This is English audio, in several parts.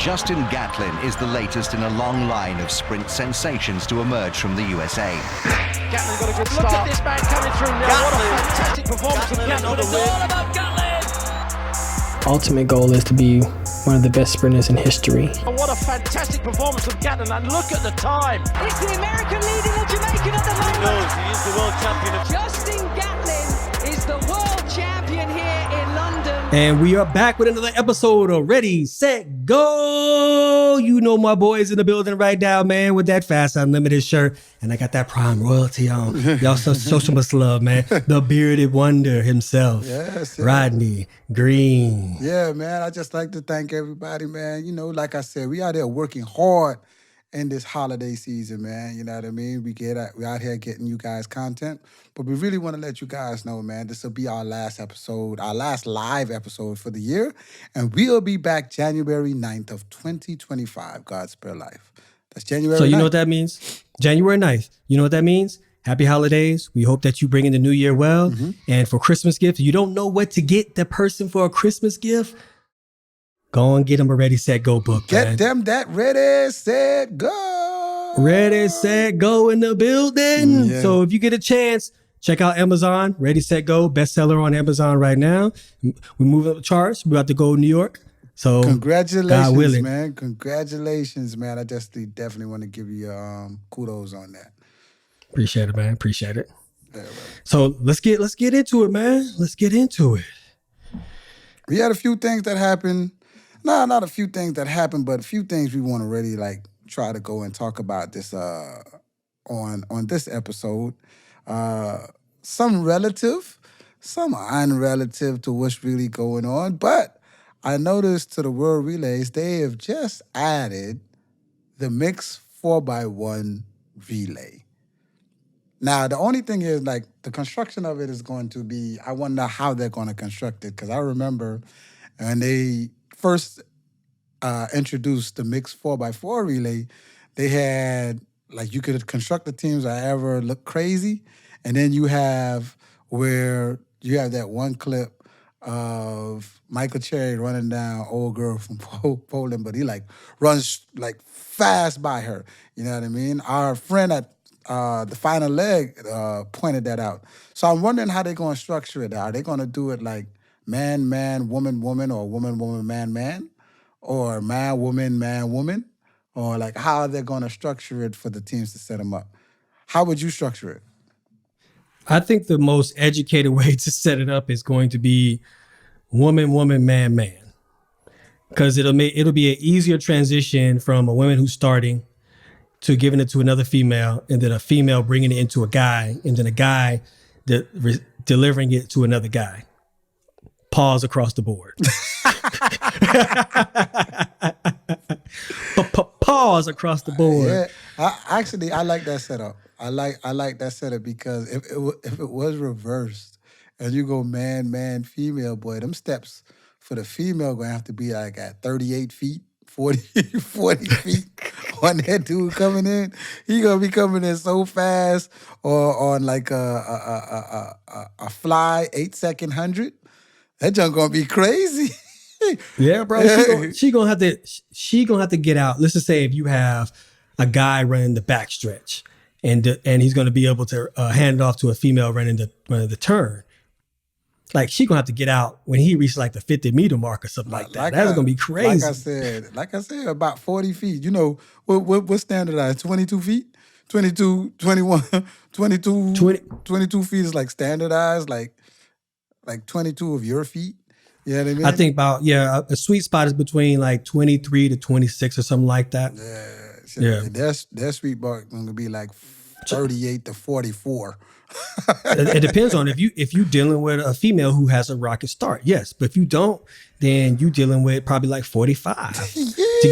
Justin Gatlin is the latest in a long line of sprint sensations to emerge from the USA. Gatlin got a good start. Look at this man coming through now. Gatlin. What a fantastic performance from Gatlin. It's all about Gatlin. Ultimate goal is to be one of the best sprinters in history. And what a fantastic performance from Gatlin. And look at the time. Is the American leading the Jamaican at the moment? He knows he is the world champion. Justin Gatlin is the world champion here in London. And we are back with another episode of Ready, Set, Go. You know my boys in the building right now, man, with that Fast Unlimited shirt. And I got that Prime Royalty on. Y'all show some much love, man. The bearded wonder himself, yes. Rodney Green. Yeah, man, I just like to thank everybody, man. You know, like I said, we out there working hard in this holiday season, man. You know what I mean? We out here getting you guys content, but we really want to let you guys know, man, this will be our last episode, our last live episode for the year, and we'll be back January 9th of 2025, God spare life. That's January 9th. So you know what that means? January 9th. You know what that means? Happy holidays. We hope that you bring in the new year well. Mm-hmm. And for Christmas gifts, you don't know what to get the person for a Christmas gift? Go and get them a Ready, Set, Go book, Get them that Ready, Set, Go. Ready, Set, Go in the building. Yeah. So if you get a chance, check out Amazon. Ready, Set, Go. Bestseller on Amazon right now. We're moving up the charts. We're about to go to New York. So congratulations, man. Congratulations, man. I just definitely want to give you kudos on that. Appreciate it, man. Appreciate it. Yeah, right. So let's get into it, man. Let's get into it. We had a few things that happened. No, not a few things that happened, but a few things we want to really try to go and talk about this on this episode. Some relative, some unrelative to what's really going on. But I noticed to the World Relays, they have just added the mixed 4x1 relay. Now, the only thing is, the construction of it is going to be, I wonder how they're going to construct it, because I remember when they first introduced the mixed 4x4 relay, they had, you could construct the teams that ever look crazy, and then you have that one clip of Michael Cherry running down old girl from Poland, but he runs fast by her. You know what I mean? Our friend at the final leg pointed that out. So I'm wondering how they're going to structure it. Are they going to do it man, man, woman, woman, or woman, woman, man, man? Or man, woman? Or how are they going to structure it for the teams to set them up? How would you structure it? I think the most educated way to set it up is going to be woman, woman, man, man. Because it'll be an easier transition from a woman who's starting to giving it to another female, and then a female bringing it into a guy, and then a guy delivering it to another guy. Pause across the board. Pause across the board. Yeah, I like that setup. I like that setup because if it was reversed and you go man, man, female, boy, them steps for the female gonna have to be at 38 feet, 40 feet on that dude coming in. He gonna be coming in so fast, or on a fly 8-second 100. That junk gonna be crazy. Yeah, bro. She gonna have to get out. Let's just say if you have a guy running the backstretch, and he's gonna be able to hand it off to a female running the turn. She gonna have to get out when he reaches the 50-meter mark or something like that. That's gonna be crazy. Like I said, about 40 feet. You know what standardized? 22 feet? 22, 21, 22, 22 feet is standardized, like 22 of your feet. You know what I mean? I think about, a sweet spot is between 23 to 26 or something like that. Yeah. Their sweet spot going to be 38 to 44. It depends on if you dealing with a female who has a rocket start, yes. But if you don't, then you dealing with probably 45 to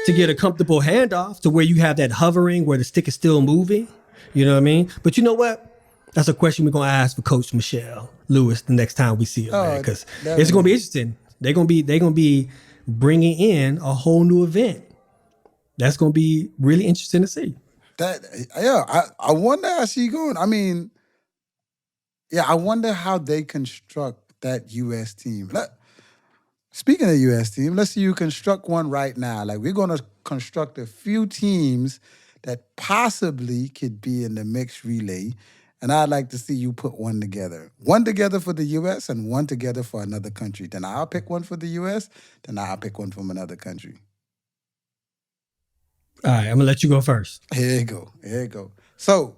get a comfortable handoff to where you have that hovering where the stick is still moving. You know what I mean? But you know what? That's a question we're gonna ask for Coach Michelle Lewis the next time we see her, man, because it's gonna be interesting. They're gonna be bringing in a whole new event. That's gonna be really interesting to see. I wonder how she going. I mean, I wonder how they construct that U.S. team. Speaking of U.S. team, let's see you construct one right now. Like, we're going to construct a few teams that possibly could be in the mixed relay. And I'd like to see you put one together. One together for the U.S. and one together for another country. Then I'll pick one for the U.S., then I'll pick one from another country. All right, I'm going to let you go first. Here you go. Here you go. So,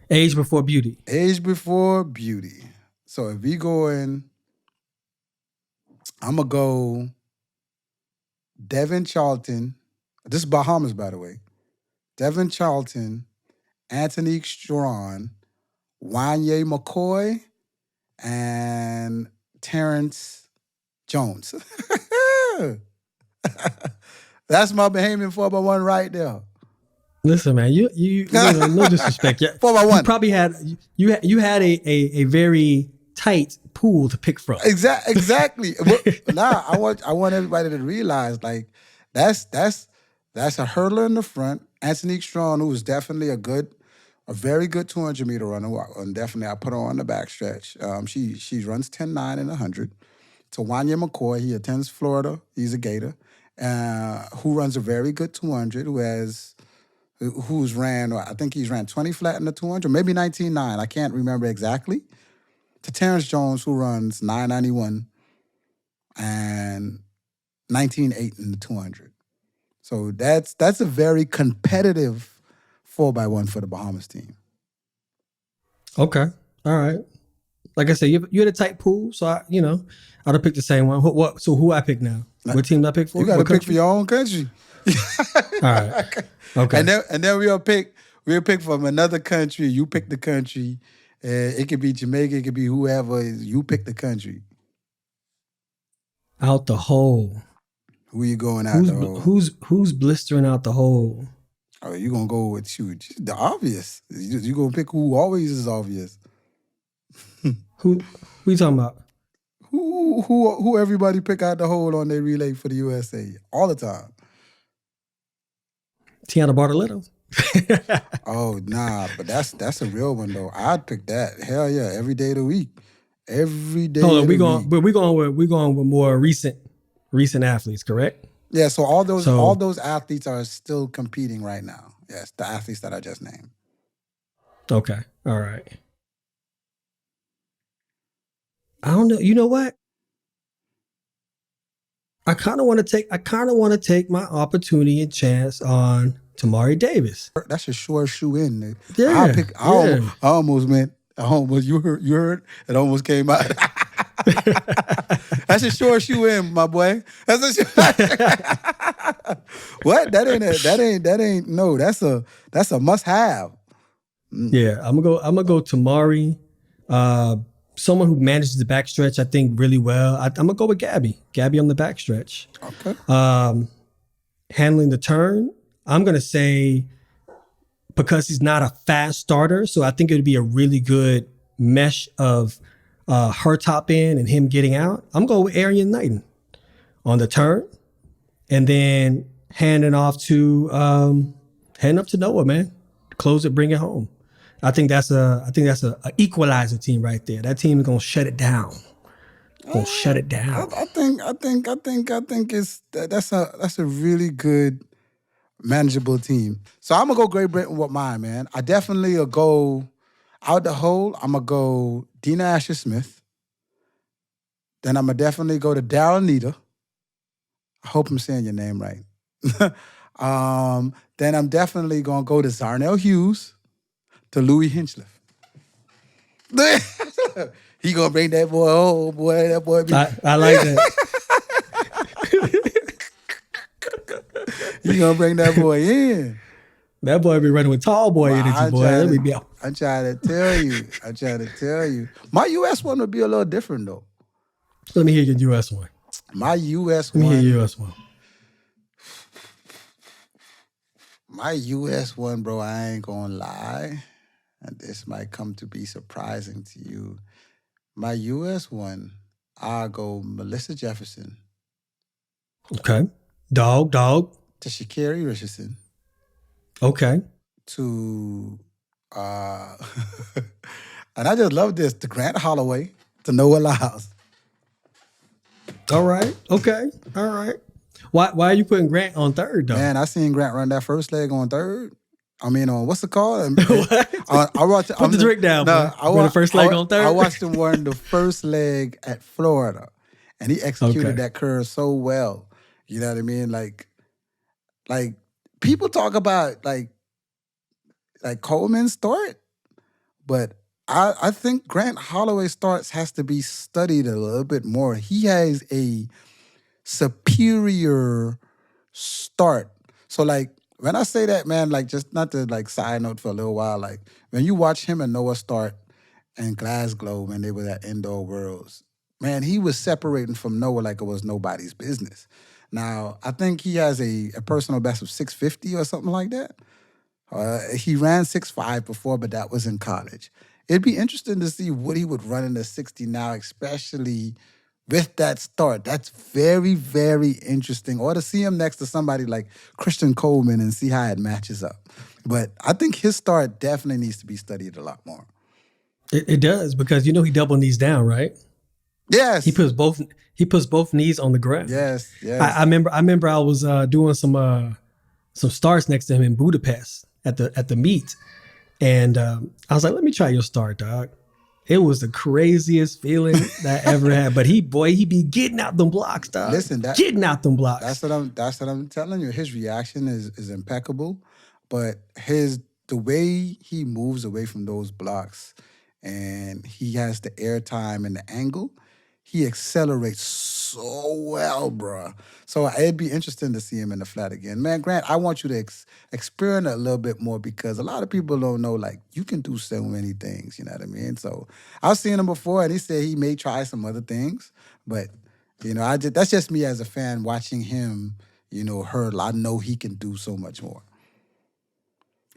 age before beauty. Age before beauty. So if we go in, I'm going to go Devin Charlton. This is Bahamas, by the way. Devin Charlton, Antonique Strawn, Wanye McCoy, and Terrence Jones. That's my Bahamian 4x1 right there. Listen, man, you know, no disrespect. 4x1. You probably had a very tight pool to pick from. Exactly. Nah, I want everybody to realize, like, that's a hurdler in the front. Antonique Strawn, who was definitely a very good 200-meter runner, and definitely I put her on the backstretch. She runs 10.9 in 100. To Wanye McCoy, he attends Florida. He's a Gator, who runs a very good 200. Who's ran? I think he's ran 20 flat in the 200, maybe 19.9. I can't remember exactly. To Terrence Jones, who runs 9.91 and 19.8 in the 200. So that's a very competitive 4x1 for the Bahamas team. Okay. All right. Like I said, you had a tight pool, so I'd have picked the same one. So who I pick now? What team did I pick for? You got to pick for your own country. All right. Okay. And then we'll pick from another country. You pick the country. It could be Jamaica. It could be whoever. You pick the country. Out the hole. Who you going out the hole? Who's blistering out the hole? Oh, you gonna go with the obvious. You gonna pick who always is obvious. Who you talking about? Who everybody pick out the hole on their relay for the USA all the time? Tiana Bartoletto. Oh nah, but that's a real one though. I'd pick that. Hell yeah, every day of the week. Every day. Hold on, we're going with more recent athletes, correct? Yeah, so all those athletes are still competing right now. Yes, the athletes that I just named. Okay. All right. I don't know. You know what? I kind of want to take my opportunity and chance on Tamari Davis. That's a sure shoe in. Yeah. I almost you heard it almost came out. That's a sure shoe in, my boy. That's what? That's a must have. Yeah, I'm gonna go Tamari. Someone who manages the backstretch, I think, really well. I'm gonna go with Gabby on the backstretch. Okay. Handling the turn, I'm gonna say, because he's not a fast starter, so I think it would be a really good mesh of her top end and him getting out. I'm going with Arian Knighton on the turn, and then handing up to Noah, man. Close it, bring it home. I think that's a equalizer team right there. That team is gonna shut it down. I think that's a really good manageable team. So I'm gonna go Great Britain with mine, man. I definitely will go out the hole. I'm gonna go Dina Asher Smith. Then I'm gonna definitely go to Darren Nita. I hope I'm saying your name right. Then I'm definitely gonna go to Zarnell Hughes, to Louis Hinchcliffe. He gonna bring that boy home, boy. That boy. I like that. He gonna bring that boy in. That boy be running with tall boy energy, boy. I'm trying to tell you. My U.S. one would be a little different though. Let me hear your U.S. one. My U.S. one. Let me hear your U.S. one. My U.S. one, bro, I ain't gonna lie. And this might come to be surprising to you. My U.S. one, I'll go Melissa Jefferson. Okay. Dog. To Sha'Carri Richardson. Okay. To, and I just love this, to Grant Holloway, to Noah Lyles. All right. Okay. All right. Why are you putting Grant on third though? Man, I seen Grant run that first leg on third. I mean, on what's it called? What? I watched. Put the drink down. No, Run the first leg on third. I watched him run the first leg at Florida, and he executed that curve so well. You know what I mean? Like people talk about like Coleman's start, but I think Grant Holloway's starts has to be studied a little bit more. He has a superior start. So like when I say that, man, like just not to like side note for a little while, like when you watch him and Noah start in Glasgow when they were at Indoor Worlds, man, he was separating from Noah like it was nobody's business. Now, I think he has a personal best of 650 or something like that. He ran 6'5" before, but that was in college. It'd be interesting to see what he would run in the 60 now, especially with that start. That's very, very interesting. Or to see him next to somebody like Christian Coleman and see how it matches up. But I think his start definitely needs to be studied a lot more. It does, because you know he double knees down, right? Yes. He puts both knees on the ground. Yes. I remember I was doing some starts next to him in Budapest at the meet. And I was like, let me try your start, dog. It was the craziest feeling that I ever had. But he be getting out them blocks, dog. Listen, getting out them blocks. That's what I'm telling you. His reaction is impeccable, but the way he moves away from those blocks, and he has the air time and the angle, he accelerates so well, bro. So it'd be interesting to see him in the flat again. Man, Grant, I want you to experiment a little bit more, because a lot of people don't know, like, you can do so many things, you know what I mean? So I've seen him before, and he said he may try some other things, but, you know, that's just me as a fan watching him, you know, hurdle. I know he can do so much more.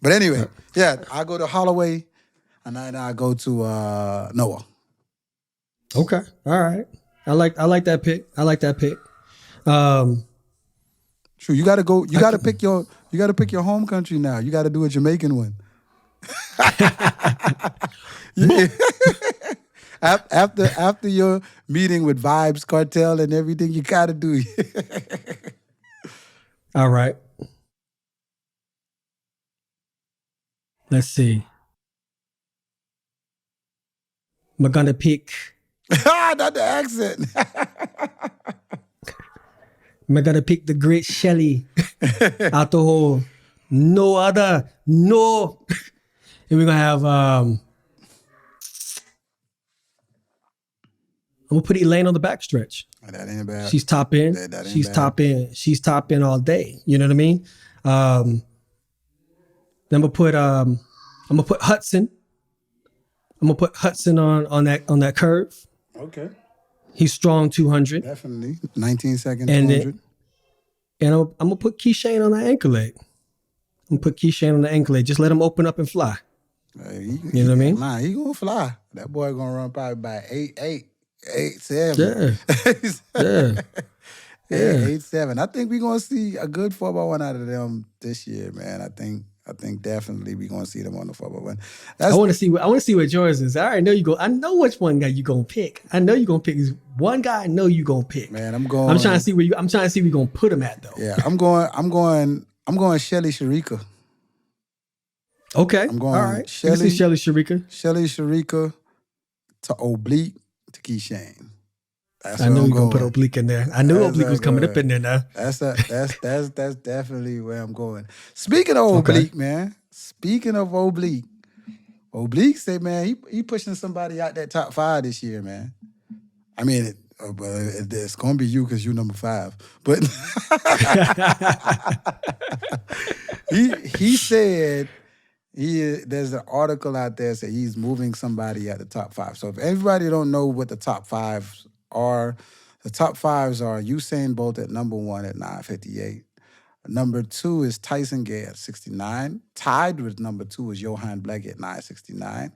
But anyway, yeah, I go to Holloway, and then I go to Noah. Okay. All right. I like that pick. True. You gotta go. You gotta pick your home country now. You gotta do a Jamaican one. after your meeting with Vibes Cartel and everything, you gotta do it. All right. Let's see. I'm gonna pick. Not the accent. I'm gonna pick the great Shelly out the hole. No other. No. And we're gonna have I'm gonna put Elaine on the backstretch. That ain't bad. She's top in. She's top in. She's top in all day. You know what I mean? Then I'm gonna put Hudson. I'm gonna put Hudson on that curve. Okay. He's strong 200. Definitely. 19 seconds, And 200. And I'm gonna put Keyshawn on the ankle leg. I'm gonna put Keyshawn on the ankle leg. Just let him open up and fly. You know what I mean? Nah, he gonna fly. That boy gonna run probably by 8'7". Yeah. 8'7". I think we're gonna see a good 4x1 out of them this year, man. I think definitely we're gonna see them on the 4x1. I want to see what yours is. I already know you go. I know which one guy you gonna pick. I know you gonna pick one guy. I know you gonna pick. Man, I'm trying to see where you gonna put him at though. Yeah, I'm going Shelly Sharika. Okay. I'm going all right. Shelly Sharika. Shelly Sharika to Oblique to Keyshawn. I knew you were gonna put Oblique in there. I knew Oblique was coming up in there now. That's definitely where I'm going. Speaking of Oblique, man. Speaking of Oblique said, man, he pushing somebody out that top 5 this year, man. I mean, it's gonna be you because you're number 5. But he said there's an article out there that said he's moving somebody at the top 5. So if everybody don't know what the top 5 are, the top 5s are Usain Bolt at number 1 at 9:58. Number 2 is Tyson Gay at 69. Tied with number 2 is Johan Blake at 9:69.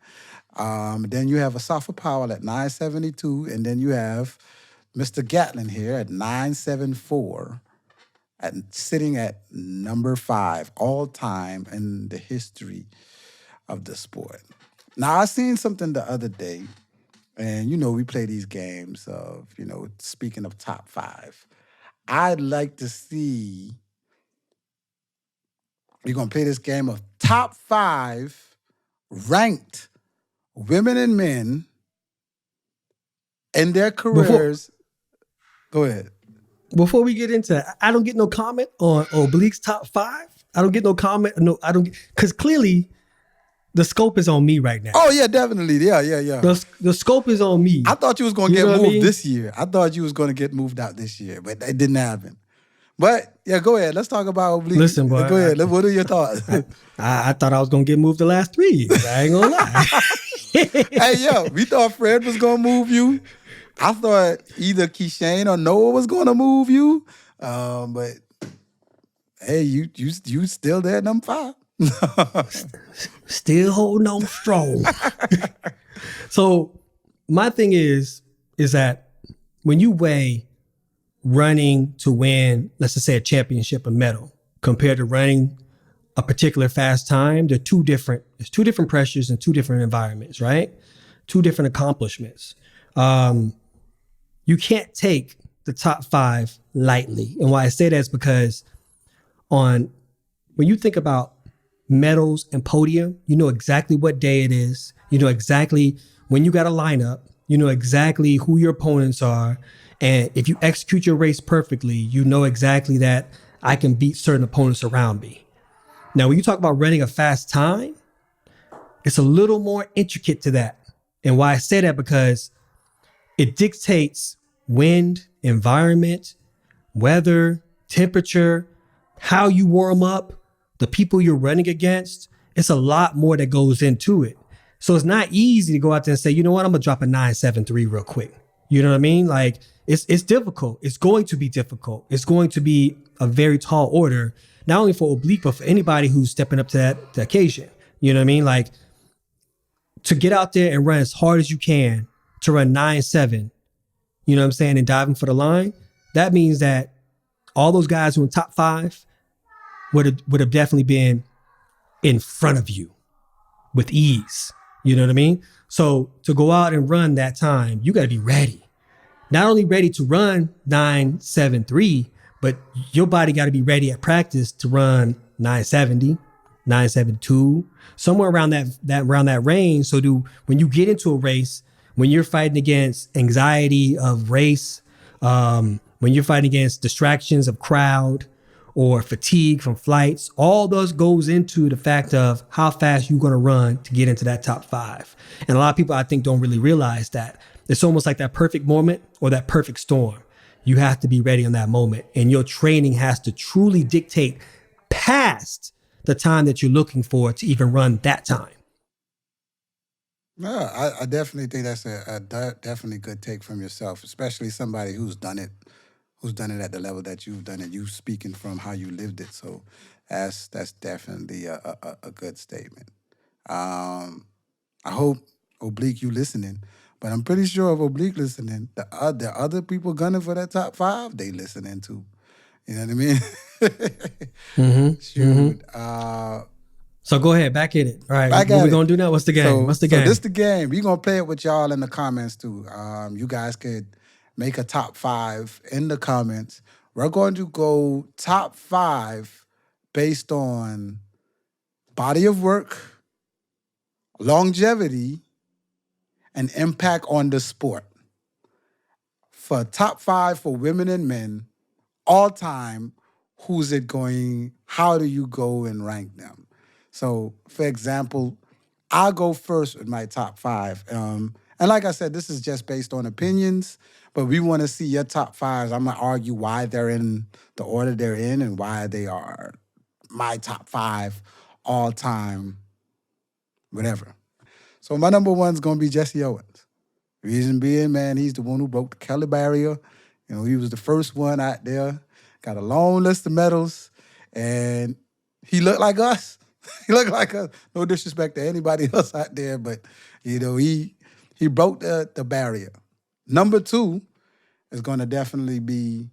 Then you have Asafa Powell at 9:72. And then you have Mr. Gatlin here at 9:74. Sitting at number 5 all time in the history of the sport. Now, I seen something the other day. And, we play these games of, speaking of top 5. I'd like to see, we're going to play this game of top 5 ranked women and men in their careers. Go ahead. Before we get into that, I don't get no comment on Oblique's top 5. I don't get no comment. No, I don't get, because clearly the scope is on me right now. Oh, yeah, definitely. Yeah. The scope is on me. I thought you was going to get moved this year. I thought you was going to get moved out this year, but it didn't happen. But, yeah, go ahead. Let's talk about Oblique. Listen, boy. Go ahead. What are your thoughts? I thought I was going to get moved the last 3 years. I ain't going to lie. Hey, yo, we thought Fred was going to move you. I thought either Keishane or Noah was going to move you. But, hey, you still there at number 5. Still holding on strong. So my thing is that when you weigh running to win, let's just say a championship, a medal, compared to running a particular fast time, there's two different pressures and 2 different environments, right? 2 different accomplishments. You can't take the top 5 lightly. And why I say that is because when you think about medals and podium, you know exactly what day it is. You know exactly when you got to line up. You know exactly who your opponents are. And if you execute your race perfectly, you know exactly that I can beat certain opponents around me. Now, when you talk about running a fast time, it's a little more intricate to that. And why I say that, because it dictates wind, environment, weather, temperature, how you warm up, the people you're running against. It's a lot more that goes into it. So it's not easy to go out there and say, you know what, I'm going to drop a 9.73 real quick. You know what I mean? Like, it's difficult. It's going to be difficult. It's going to be a very tall order, not only for Oblique, but for anybody who's stepping up to that occasion. You know what I mean? Like, to get out there and run as hard as you can, to run 9.7, you know what I'm saying, and diving for the line, that means that all those guys who are in top 5 would have definitely been in front of you with ease. You know what I mean? So to go out and run that time, you got to be ready. Not only ready to run 9.73, but your body got to be ready at practice to run 9.70, 9.72, somewhere around that range. So when you get into a race, when you're fighting against anxiety of race, when you're fighting against distractions of crowd or fatigue from flights, all those goes into the fact of how fast you're going to run to get into that top 5. And a lot of people, I think, don't really realize that. It's almost like that perfect moment or that perfect storm. You have to be ready on that moment. And your training has to truly dictate past the time that you're looking for to even run that time. Yeah, I definitely think that's a definitely good take from yourself, especially somebody who's done it at the level that you've done it. You speaking from how you lived it. So that's definitely a good statement. I hope, Oblique, you listening. But I'm pretty sure if Oblique listening, the other people gunning for that top 5, they listening too. You know what I mean? Shoot. So go ahead, back in it. All right, what we going to do now? What's the game? What's the game? So this the game. We're going to play it with y'all in the comments too. You guys could make a top 5 in the comments. We're going to go top 5 based on body of work, longevity, and impact on the sport. For top 5 for women and men, all time, who's it going? How do you go and rank them? So, for example, I'll go first with my top 5. And like I said, this is just based on opinions, but we want to see your top 5s. I'm going to argue why they're in the order they're in and why they are my top 5 all time, whatever. So my number 1's going to be Jesse Owens. Reason being, man, he's the one who broke the Kelly barrier. You know, he was the first one out there, got a long list of medals, and he looked like us. He looked like us. No disrespect to anybody else out there, but, you know, he broke the barrier. Number 2 is going to definitely be,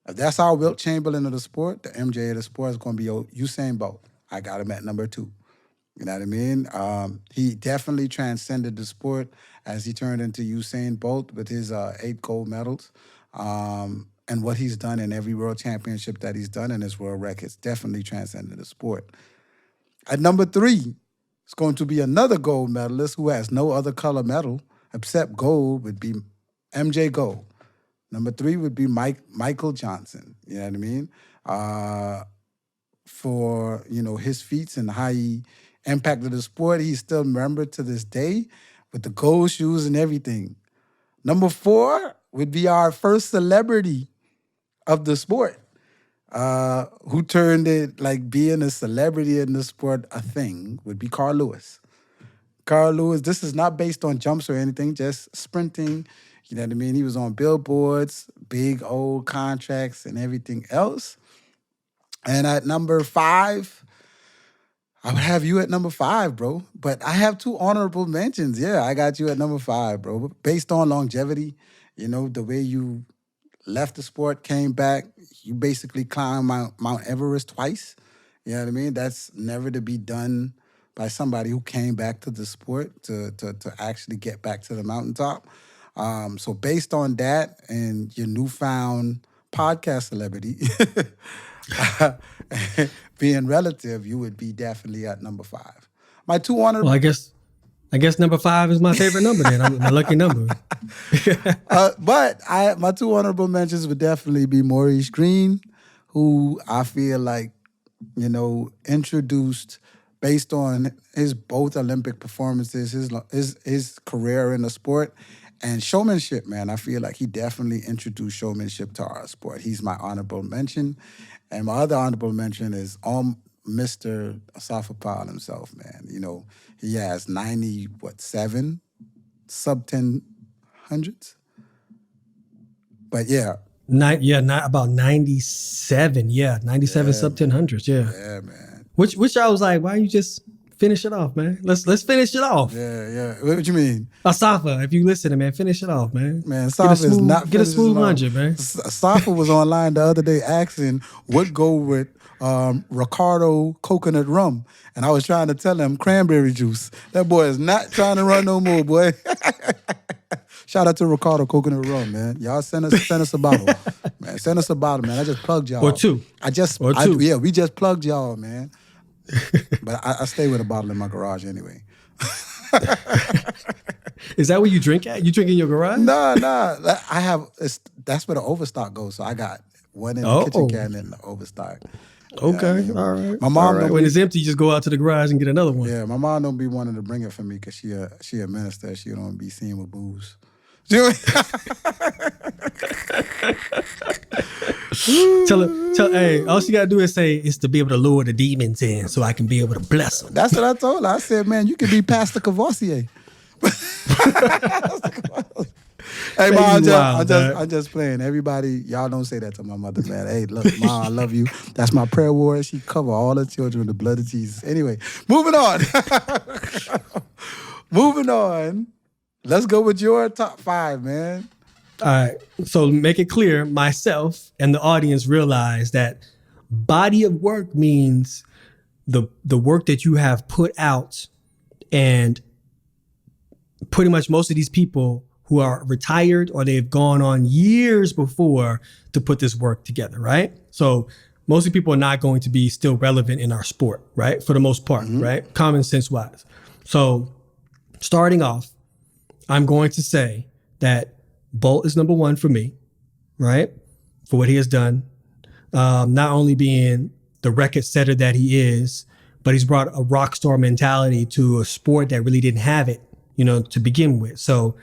if that's our Wilt Chamberlain of the sport, the MJ of the sport is going to be Usain Bolt. I got him at number 2. You know what I mean? He definitely transcended the sport as he turned into Usain Bolt with his 8 gold medals. And what he's done in every world championship that he's done in his world records definitely transcended the sport. At number 3, it's going to be another gold medalist who has no other color medal except gold, would be MJ Gold. Number 3 would be Michael Johnson. You know what I mean? For, his feats and how he impacted the sport, he's still remembered to this day with the gold shoes and everything. Number 4 would be our first celebrity of the sport, who turned it, like being a celebrity in the sport, a thing, would be Carl Lewis. Carl Lewis, this is not based on jumps or anything, just sprinting. You know what I mean? He was on billboards, big old contracts and everything else. And at number 5, I would have you at number 5, bro. But I have 2 honorable mentions. Yeah, I got you at number 5, bro. Based on longevity, the way you left the sport, came back, you basically climbed Mount Everest twice. You know what I mean? That's never to be done by somebody who came back to the sport to actually get back to the mountaintop. So based on that and your newfound podcast celebrity, being relative, you would be definitely at number 5. My 2 honorable... Well, I guess number 5 is my favorite number then. I'm my lucky number. But my 2 honorable mentions would definitely be Maurice Green, who I feel like, introduced, based on his both Olympic performances, his career in the sport, and showmanship, man. I feel like he definitely introduced showmanship to our sport. He's my honorable mention. And my other honorable mention is Mr. Asafa Powell himself, man. He has 7 sub-1000s? But yeah. About 97. Yeah, 97 sub-1000s, yeah. Yeah, man. Which I was like, why don't you just finish it off, man? Let's finish it off. Yeah. What you mean? Asafa, if you listening, man, finish it off, man. Man, Asafa is not get a smooth 100, man. Asafa was online the other day asking what go with Ricardo coconut rum. And I was trying to tell him cranberry juice. That boy is not trying to run no more, boy. Shout out to Ricardo coconut rum, man. Y'all send us a bottle. Man, send us a bottle, man. I just plugged y'all. Or 2. Yeah, we just plugged y'all, man. But I stay with a bottle in my garage anyway. Is that where you drink at? You drink in your garage? Nah. That's where the overstock goes. So I got one in the kitchen cabinet and the overstock. Okay, all right. My mom, when it's empty, just go out to the garage and get another one. Yeah, my mom don't be wanting to bring it for me because she a minister. She don't be seen with booze. Hey, all she gotta do is say it's to be able to lure the demons in so I can be able to bless them. That's what I told her. I said, man, you could be Pastor Cavossier. Hey, Mom, I'm just playing. Everybody, y'all don't say that to my mother, man. Hey, look, Mom, I love you. That's my prayer warrior. She cover all the children with the blood of Jesus. Anyway, moving on. Moving on. Let's go with your top 5, man. All right. So make it clear, myself and the audience realize that body of work means the work that you have put out, and pretty much most of these people who are retired or they've gone on years before to put this work together, right? So most of the people are not going to be still relevant in our sport, right? For the most part, right? Common sense wise. So starting off, I'm going to say that Bolt is number 1 for me, right? For what he has done. Not only being the record setter that he is, but he's brought a rock star mentality to a sport that really didn't have it, to begin with. So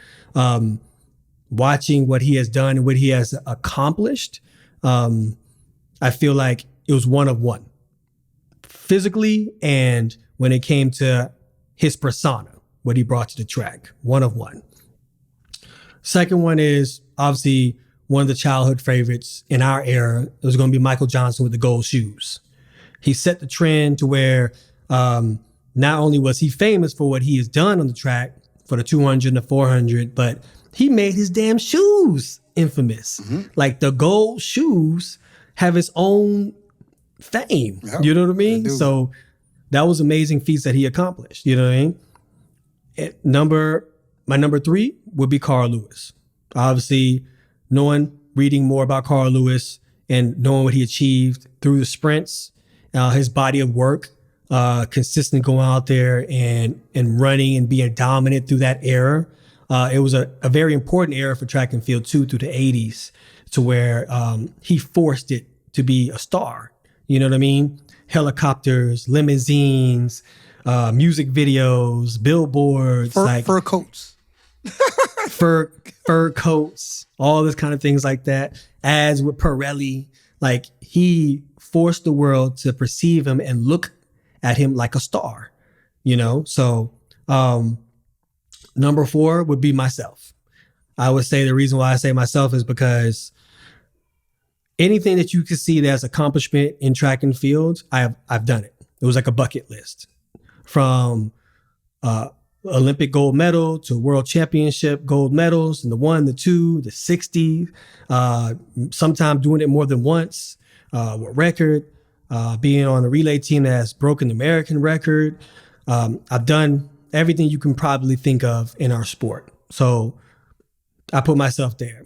watching what he has done and what he has accomplished, I feel like it was one of one. Physically and when it came to his persona, what he brought to the track, one of one. Second one is obviously one of the childhood favorites in our era. It was going to be Michael Johnson with the gold shoes. He set the trend to where not only was he famous for what he has done on the track for the 200 and the 400, but he made his damn shoes infamous. Like the gold shoes have its own fame. Yep, you know what I mean? So that was amazing feats that he accomplished. You know what I mean? My number 3 would be Carl Lewis. Obviously, reading more about Carl Lewis and knowing what he achieved through the sprints, his body of work, consistent going out there and running and being dominant through that era. It was a very important era for track and field too, through the 80s, to where he forced it to be a star. You know what I mean? Helicopters, limousines, music videos, billboards, fur coats. fur coats, all this kind of things like that. Ads with Pirelli, like he forced the world to perceive him and look at him like a star, you know? So number 4 would be myself. I would say the reason why I say myself is because anything that you could see that's accomplishment in track and field, I've done it. It was like a bucket list, from Olympic gold medal to world championship gold medals, and the 1, the 2, the 60, sometimes doing it more than once, with record, being on a relay team that has broken the American record. I've done everything you can probably think of in our sport. So I put myself there.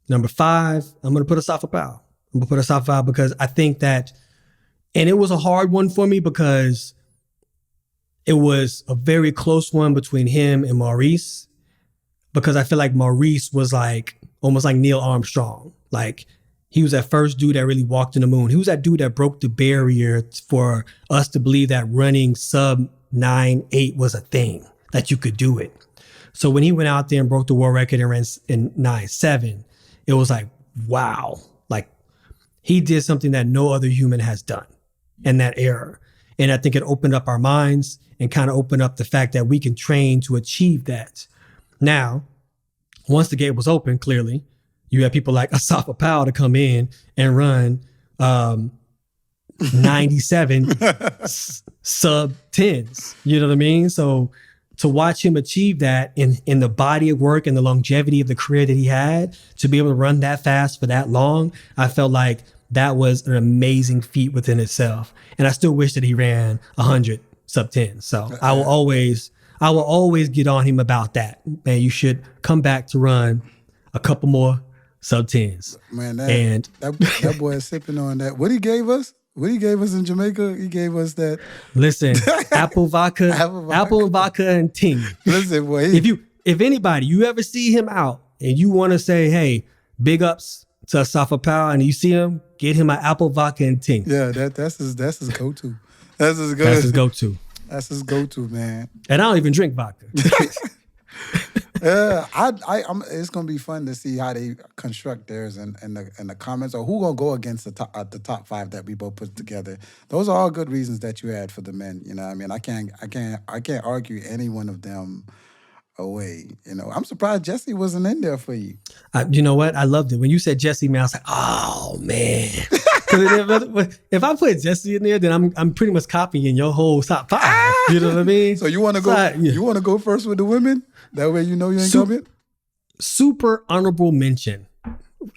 Number 5, I'm going to put Asafa Powell. I'm going to put Asafa Powell because I think that, and it was a hard one for me because it was a very close one between him and Maurice, because I feel like Maurice was like almost like Neil Armstrong. Like he was that first dude that really walked in the moon. He was that dude that broke the barrier for us to believe that running sub 9.8 was a thing, that you could do it. So when he went out there and broke the world record and ran in 9.7, it was like, wow, like he did something that no other human has done in that era. And I think it opened up our minds and kind of opened up the fact that we can train to achieve that. Now, once the gate was open, clearly, you had people like Asafa Powell to come in and run 97 sub 10s. You know what I mean? So to watch him achieve that in the body of work and the longevity of the career that he had, to be able to run that fast for that long, I felt like that was an amazing feat within itself. And I still wish that he ran 100 sub 10. So I will always get on him about that. Man, you should come back to run a couple more sub 10s. Man, that boy is sipping on that. What he gave us in Jamaica, he gave us that. Listen, apple vodka and ting. Listen, boy. If anybody, you ever see him out and you want to say, hey, big ups to Asafa Powell, and you see him, get him an apple vodka and ting. Yeah, that's his go-to. That's his go-to. That's his go-to, man. And I don't even drink vodka. Yeah, it's gonna be fun to see how they construct theirs in the comments, or who gonna go against the top 5 that we both put together. Those are all good reasons that you had for the men. You know what I mean? I can't argue any one of them away. You know, I'm surprised Jesse wasn't in there for you. You know what? I loved it when you said Jesse. Man, I was like, oh man. If I put Jesse in there, then I'm pretty much copying your whole top 5. You know what I mean? So you want to go? Yeah. You want to go first with the women? That way you know you ain't coming. Super honorable mention.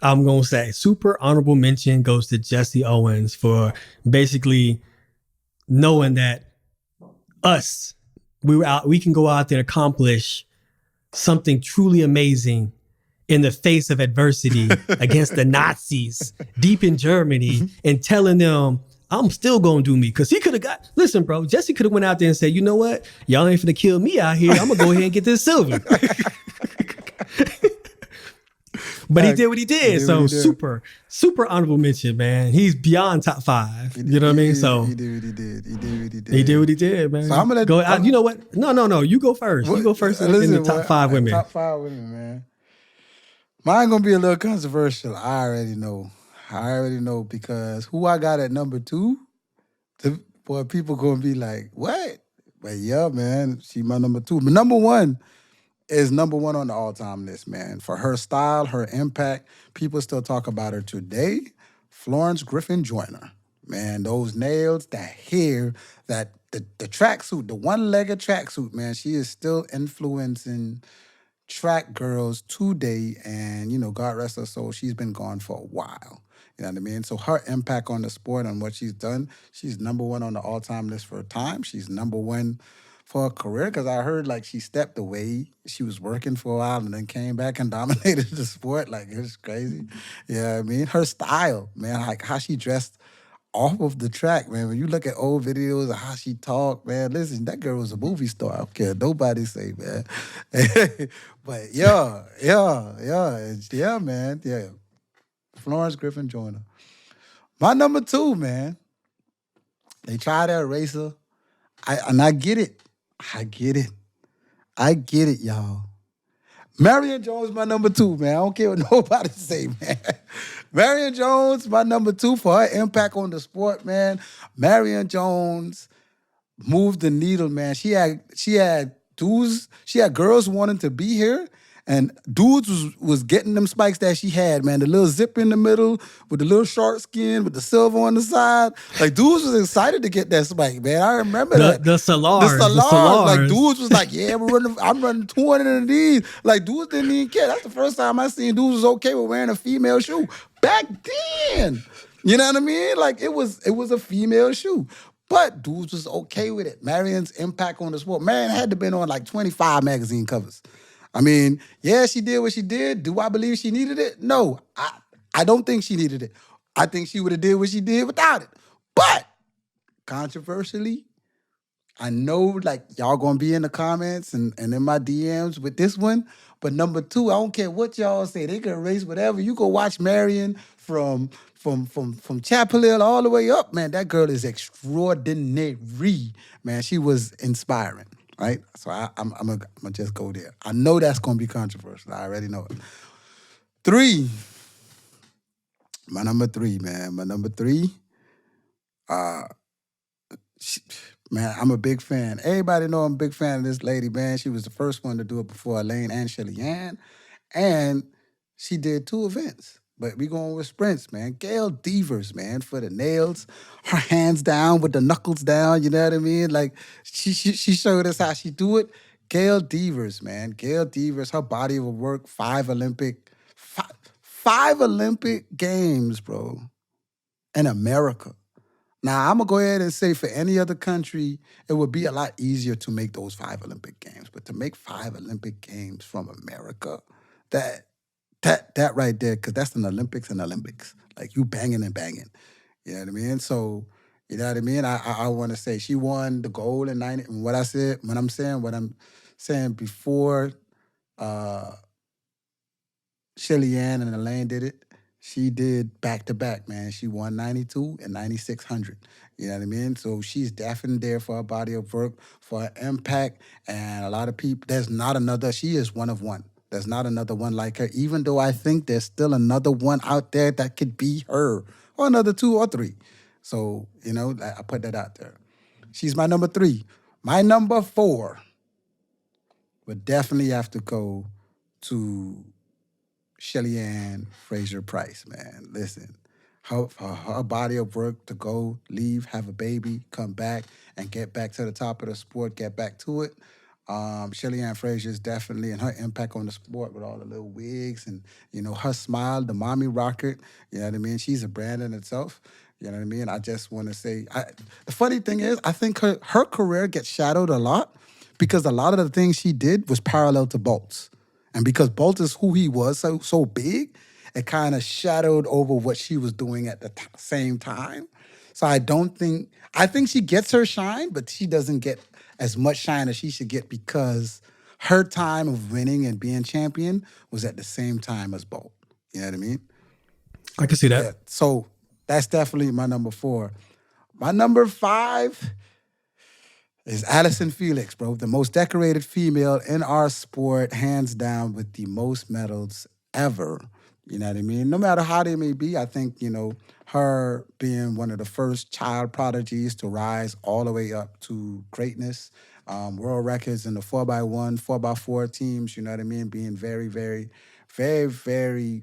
I'm gonna say super honorable mention goes to Jesse Owens for basically knowing that we can go out there and accomplish something truly amazing in the face of adversity against the Nazis deep in Germany, and telling them, I'm still going to do me. Because he could have listen, bro, Jesse could have went out there and said, you know what? Y'all ain't finna kill me out here. I'm going to go ahead and get this silver. But he did what he did. So super honorable mention, man. He's beyond top 5. You know what I mean? So he did what he did. He did what he did, man. So I'm gonna go. You know what? No. You go first. You go first in the top 5 women. Top 5 women, man. Mine gonna be a little controversial. I already know because who I got at number 2, boy, people gonna be like, what? But yeah, man, she my number 2. But number 1 is number 1 on the all-time list, man. For her style, her impact, people still talk about her today. Florence Griffin Joyner. Man, those nails, that hair, the tracksuit, the one-legged tracksuit, man, she is still influencing track girls today, and God rest her soul, she's been gone for a while. You know what I mean? So her impact on the sport and what she's done, she's number one on the all-time list for a time. She's number one for her career because I heard like she stepped away. She was working for a while and then came back and dominated the sport. Like it was crazy. You know what I mean? Her style, man, like how she dressed off of the track, man. When you look at old videos of how she talked, man, listen, that girl was a movie star. I don't care what nobody say, man. But yeah, man. Yeah. Florence Griffin Joyner. My number 2, man. They try to erase her. I get it. I get it, y'all. Marion Jones, my number 2, man. I don't care what nobody say, man. Marion Jones, my number 2 for her impact on the sport, man. Marion Jones moved the needle, man. She had dudes, she had girls wanting to be here, and dudes was getting them spikes that she had, man. The little zip in the middle with the little shark skin with the silver on the side. Like, dudes was excited to get that spike, man. I remember that. The Salars. Like, dudes was like, yeah, I'm running 200 of these. Like, dudes didn't even care. That's the first time I seen dudes was okay with wearing a female shoe. Back then. You know what I mean? Like, it was a female shoe. But dudes was okay with it. Marion's impact on the sport. Marion had to been on like 25 magazine covers. I mean, yeah, she did what she did. Do I believe she needed it? No, I don't think she needed it. I think she would have did what she did without it. But controversially, I know like y'all gonna be in the comments and in my DMs with this one. But number 2, I don't care what y'all say. They can erase whatever. You go watch Marion from Chapel Hill all the way up, man. That girl is extraordinary, man. She was inspiring. Right? So I'm gonna just go there. I know that's gonna be controversial. I already know it. 3. My number 3, man. My number 3. Man, I'm a big fan. Everybody know I'm a big fan of this lady, man. She was the first one to do it before Elaine and Shelly Ann. And she did 2 events. But we going with sprints, man. Gail Devers, man, for the nails. Her hands down with the knuckles down, you know what I mean? Like, she showed us how she do it. Gail Devers, man. Gail Devers, her body of work, 5 Olympic games, bro, in America. Now, I'm going to go ahead and say for any other country, it would be a lot easier to make those 5 Olympic games. But to make 5 Olympic games from America, that right there, because that's an Olympics and Olympics. Like, you banging and banging. You know what I mean? So, you know what I mean? I want to say she won the gold in 90. And what I'm saying before Shelly Ann and Elaine did it, she did back-to-back, man. She won 92 and 9600. You know what I mean? So she's definitely there for her body of work, for her impact. And a lot of people, she is one of one. There's not another one like her, even though I think there's still another one out there that could be her, or another 2 or 3. So, you know, I put that out there. She's my number 3. My number 4 would definitely have to go to Shelly Ann Fraser-Price, man. Listen, her body of work to go, leave, have a baby, come back, and get back to the top of the sport, get back to it. Shelly Ann Fraser is definitely, and her impact on the sport with all the little wigs and, you know, her smile, the mommy rocket, you know what I mean? She's a brand in itself, you know what I mean? I just want to say, the funny thing is, I think her career gets shadowed a lot because a lot of the things she did was parallel to Bolt's. And because Bolt is who he was, so big, it kind of shadowed over what she was doing at the same time. So I think she gets her shine, but she doesn't get as much shine as she should get because her time of winning and being champion was at the same time as Bolt. You know what I mean? I can see that. Yeah, so that's definitely my number 4. My number 5 is Allison Felix, bro. The most decorated female in our sport, hands down, with the most medals ever. You know what I mean? No matter how they may be, I think, you know, her being one of the first child prodigies to rise all the way up to greatness, world records in the 4x1, 4x4 teams, you know what I mean? Being very, very, very, very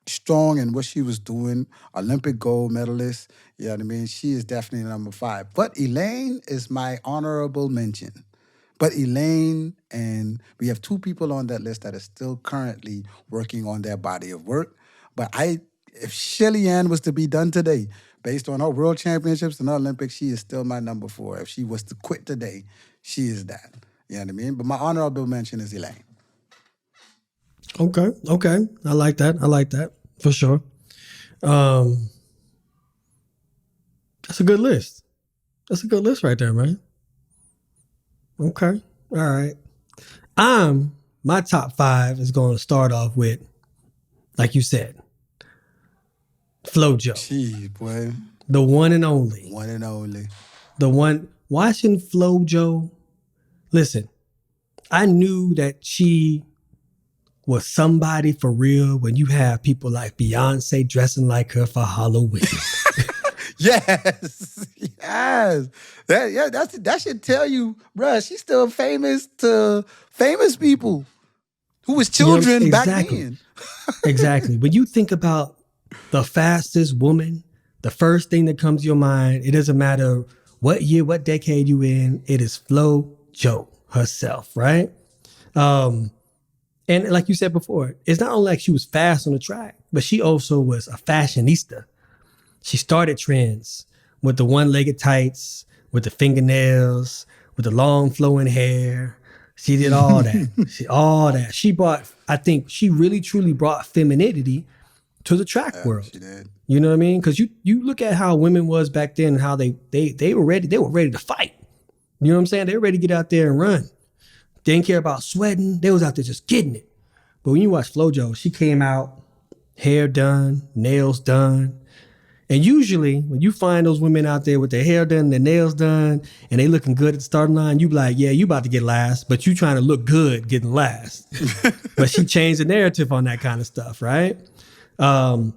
strong in what she was doing, Olympic gold medalist, you know what I mean? She is definitely number 5. But Elaine is my honorable mention But Elaine, and we have 2 people on that list that are still currently working on their body of work. But if Shelly Ann was to be done today, based on her world championships and her Olympics, she is still my number 4. If she was to quit today, she is that. You know what I mean? But my honorable mention is Elaine. Okay. I like that for sure. That's a good list. That's a good list right there, man. Okay. All right. My top 5 is going to start off with, like you said, FloJo. Jeez, boy. The one and only. One and only. The one. Watching FloJo, listen, I knew that she was somebody for real when you have people like Beyonce dressing like her for Halloween. Yes. That should tell you, bruh, she's still famous to famous people who was children back then. Exactly. When you think about the fastest woman, the first thing that comes to your mind, it doesn't matter what year, what decade you in, it is FloJo herself, right? And like you said before, it's not only like she was fast on the track, but she also was a fashionista. She started trends with the one-legged tights, with the fingernails, with the long flowing hair. She did all that. She brought, I think she really truly brought femininity to the track world. She did. You know what I mean? Because you look at how women was back then and how they were ready. They were ready to fight. You know what I'm saying? They were ready to get out there and run. They didn't care about sweating. They was out there just getting it. But when you watch FloJo, she came out, hair done, nails done. And usually when you find those women out there with their hair done, their nails done, and they looking good at the starting line, you be like, yeah, you about to get last, but you trying to look good getting last. But she changed the narrative on that kind of stuff, right? My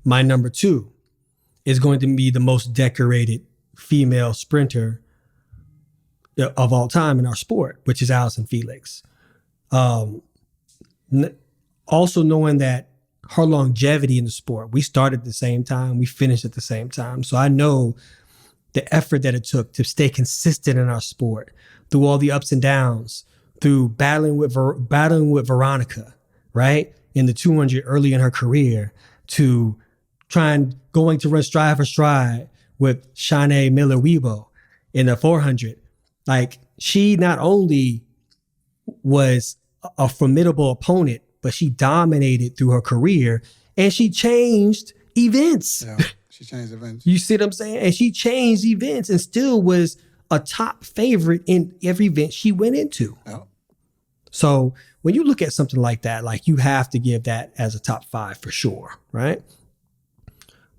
number 2 is going to be the most decorated female sprinter of all time in our sport, which is Allison Felix. Also knowing that her longevity in the sport, we started at the same time, we finished at the same time. So I know the effort that it took to stay consistent in our sport through all the ups and downs, through battling with Veronica, right? In the 200 early in her career, to going to run stride for stride with Shanae Miller-Weibo in the 400. Like, she not only was a formidable opponent, but she dominated through her career, and she changed events. Yeah, she changed events. You see what I'm saying? And she changed events and still was a top favorite in every event she went into. Yeah. So when you look at something like that, like, you have to give that as a top 5 for sure, right?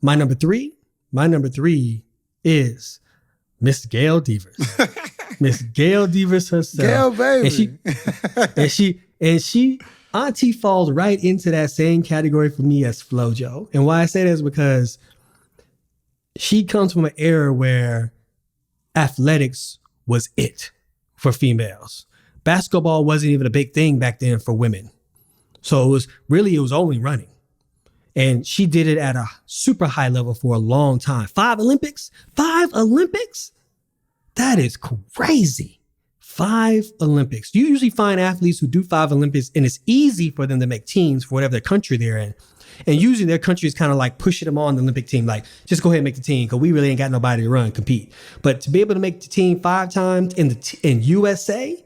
My number three is Miss Gail Devers. Miss Gail Devers herself. Gail, baby. And she Auntie falls right into that same category for me as FloJo. And why I say that is because she comes from an era where athletics was it for females. Basketball wasn't even a big thing back then for women. So it was only running. And she did it at a super high level for a long time. 5 Olympics? That is crazy. 5 Olympics. You usually find athletes who do 5 Olympics, and it's easy for them to make teams for whatever their country they're in. And usually their country is kind of like pushing them on the Olympic team, like, just go ahead and make the team because we really ain't got nobody to compete. But to be able to make the team 5 times in USA,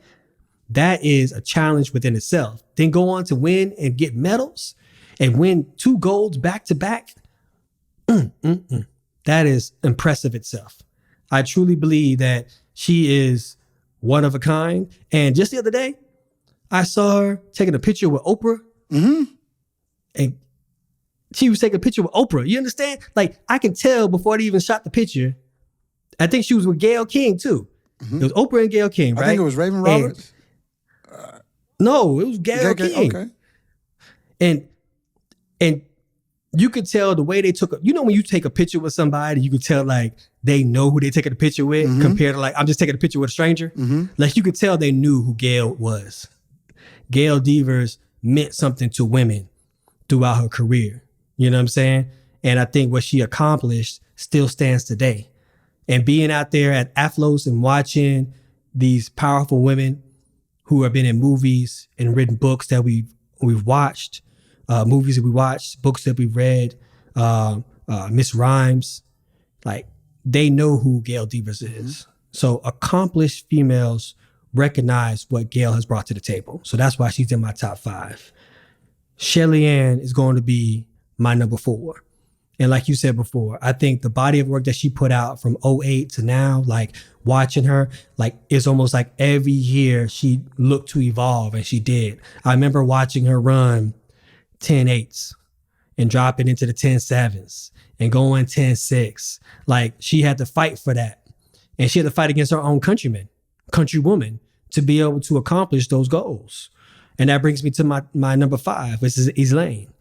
that is a challenge within itself. Then go on to win and get medals and win 2 golds back to back. That is impressive itself. I truly believe that she is one of a kind. And just the other day, I saw her taking a picture with Oprah. Mm-hmm. And she was taking a picture with Oprah. You understand? Like, I can tell before they even shot the picture. I think she was with Gayle King too. Mm-hmm. It was Oprah and Gayle King, right? I think it was Raven Roberts. No, it was Gayle King. Okay. And you could tell the way they took when you take a picture with somebody, you could tell like they know who they're taking a picture with compared to like, I'm just taking a picture with a stranger. Mm-hmm. Like, you could tell they knew who Gail was. Gail Devers meant something to women throughout her career. You know what I'm saying? And I think what she accomplished still stands today. And being out there at Athlos and watching these powerful women who have been in movies and written books that we've watched, movies that we watched, books that we've read, Miss Rhymes, like they know who Gail Devers is. So accomplished females recognize what Gail has brought to the table. So that's why she's in my top 5. Shelly Ann is going to be my number 4. And like you said before, I think the body of work that she put out from 2008 to now, like watching her, like it's almost like every year she looked to evolve, and she did. I remember watching her run 10.8s and dropping into the 10.7s and going 10.6. Like she had to fight for that. And she had to fight against her own countrywoman to be able to accomplish those goals. And that brings me to my number 5, which is Elaine.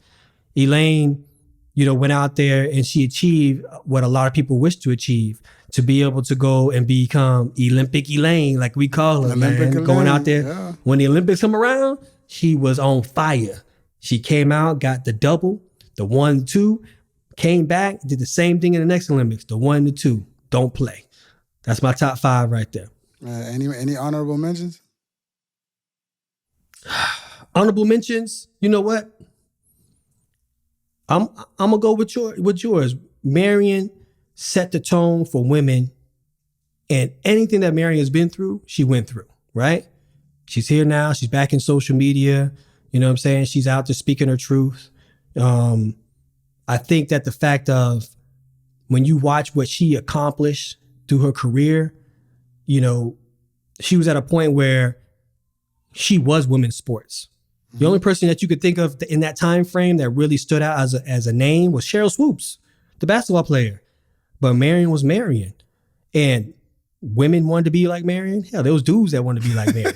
Elaine, went out there and she achieved what a lot of people wish to achieve, to be able to go and become Olympic Elaine, like we call her, man. Going out there. Yeah. When the Olympics come around, she was on fire. She came out, got the double, the 1, 2, came back, did the same thing in the next Olympics, the 1, the 2, don't play. That's my top 5 right there. Any honorable mentions? Honorable mentions, you know what? I'm gonna go with yours. Marion set the tone for women, and anything that Marion has been through, she went through, right? She's here now. She's back in social media. You know what I'm saying? She's out there speaking her truth. I think that the fact of when you watch what she accomplished through her career, she was at a point where she was women's sports. The only person that you could think of in that time frame that really stood out as a name was Cheryl Swoops, the basketball player. But Marion was Marion. And women wanted to be like Marion. Hell, there was dudes that wanted to be like Marion.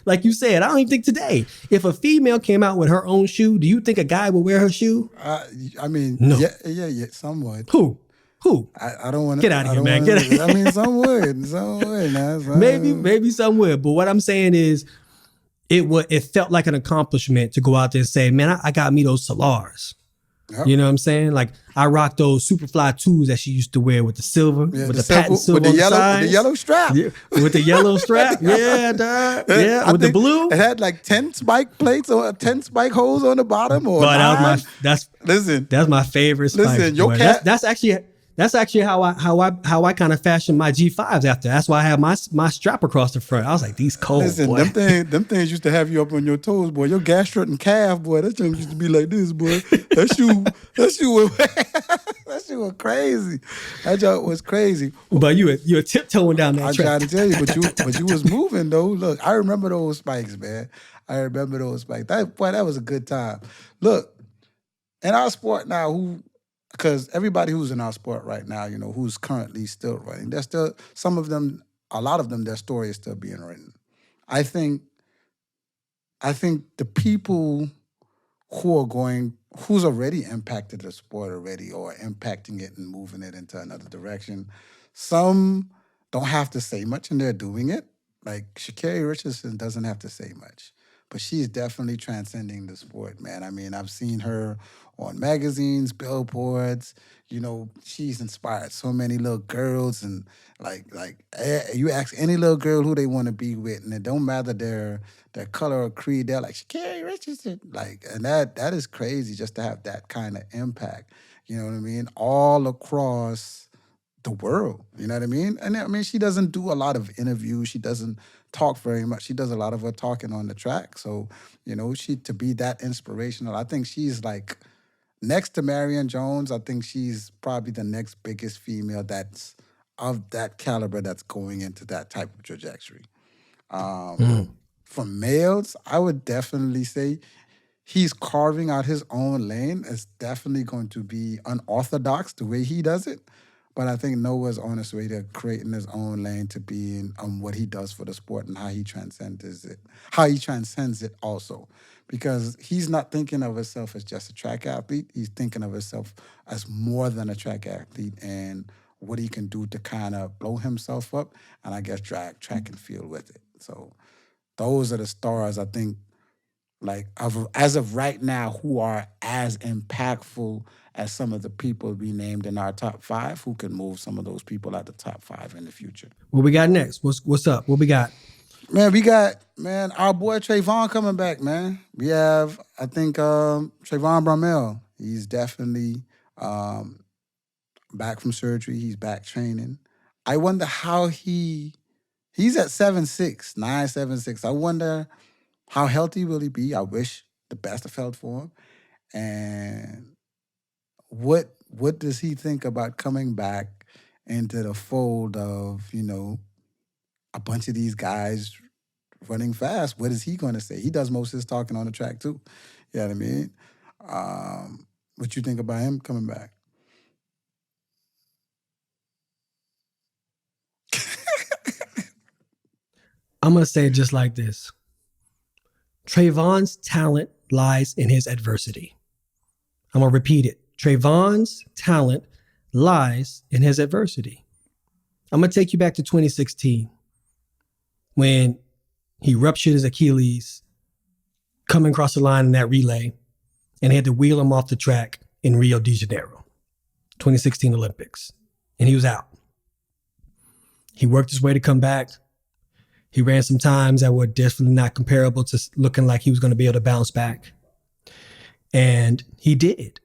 Like you said, I don't even think today, if a female came out with her own shoe, do you think a guy would wear her shoe? I mean, no. Yeah, somewhat. Who? I don't want to get out of here, man. Get out. I mean, some would. Nah, maybe some would. But what I'm saying is, it felt like an accomplishment to go out there and say, man, I got me those Solars. Yep. You know what I'm saying? Like I rocked those Superfly 2s that she used to wear with the silver, with the patent silver with the yellow, with the yellow strap. Yeah, with the yellow strap. Yeah, dog. Yeah, with the blue. It had like 10 spike plates or 10 spike holes on the bottom. Or that's my favorite spike. Listen, your cat. That's actually how I kind of fashioned my G5s after. That's why I have my strap across the front. I was like, these cold, listen, boy. them things used to have you up on your toes, boy. Your gastrit and calf, boy. That thing used to be like this, boy. That shoe was crazy. That joke was crazy. But you were tiptoeing down that track. I tried to tell you, but you was moving though. Look, I remember those spikes, man. That was a good time. Look, in our sport now, because everybody who's in our sport right now, who's currently still running, there's still some of them, a lot of them, their story is still being written. I think the people who's already impacted the sport already or impacting it and moving it into another direction, some don't have to say much and they're doing it. Like Sha'Carri Richardson doesn't have to say much, but she's definitely transcending the sport, man. I mean, I've seen her on magazines, billboards. She's inspired so many little girls, and like you ask any little girl who they want to be with, and it don't matter their color or creed, they're like Sha'Carri Richardson. Like, and that is crazy just to have that kind of impact. You know what I mean? All across the world. You know what I mean? And I mean, she doesn't do a lot of interviews. She doesn't talk very much. She does a lot of her talking on the track. So, she to be that inspirational, I think she's like, next to Marion Jones, I think she's probably the next biggest female that's of that caliber that's going into that type of trajectory. For males, I would definitely say he's carving out his own lane. It's definitely going to be unorthodox the way he does it. But I think Noah's on his way to creating his own lane to being what he does for the sport and how he transcends it also. Because he's not thinking of himself as just a track athlete. He's thinking of himself as more than a track athlete and what he can do to kind of blow himself up and I guess drag track and field with it. So those are the stars, I think, like as of right now, who are as impactful as some of the people we named in our top 5 who can move some of those people out the top 5 in the future. What we got next? What's up? What we got? Man, we got, our boy Trayvon coming back, man. We have, I think, Trayvon Bromell. He's definitely back from surgery. He's back training. I wonder how he's at 7'6", 9'7", I wonder how healthy will he be. I wish the best of health for him. And what does he think about coming back into the fold of, a bunch of these guys running fast? What is he going to say? He does most of his talking on the track too. You know what I mean? What you think about him coming back? I'm going to say it just like this. Trayvon's talent lies in his adversity. I'm going to repeat it. Trayvon's talent lies in his adversity. I'm going to take you back to 2016 when he ruptured his Achilles coming across the line in that relay and had to wheel him off the track in Rio de Janeiro, 2016 Olympics. And he was out. He worked his way to come back. He ran some times that were definitely not comparable to looking like he was going to be able to bounce back. And he did.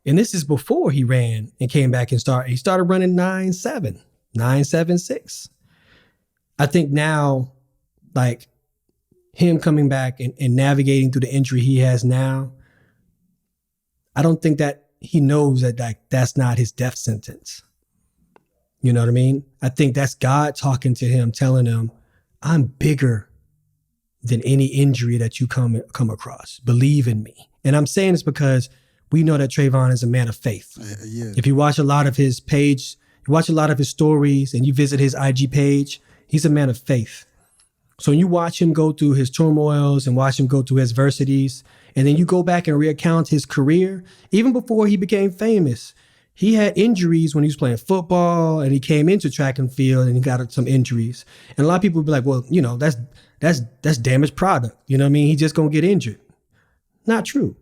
And this is before he ran and came back and he started running 9.7, 9.76. I think now, like him coming back and navigating through the injury he has now, I don't think that he knows that that's not his death sentence. You know what I mean? I think that's God talking to him, telling him, I'm bigger than any injury that you come across. Believe in me. And I'm saying this because we know that Trayvon is a man of faith. Yeah. If you watch a lot of his page, you watch a lot of his stories and you visit his IG page, he's a man of faith. So when you watch him go through his turmoils and watch him go through his adversities, and then you go back and recount his career, even before he became famous, he had injuries when he was playing football and he came into track and field and he got some injuries. And a lot of people would be like, well, that's damaged product. You know what I mean? He's just going to get injured. Not true.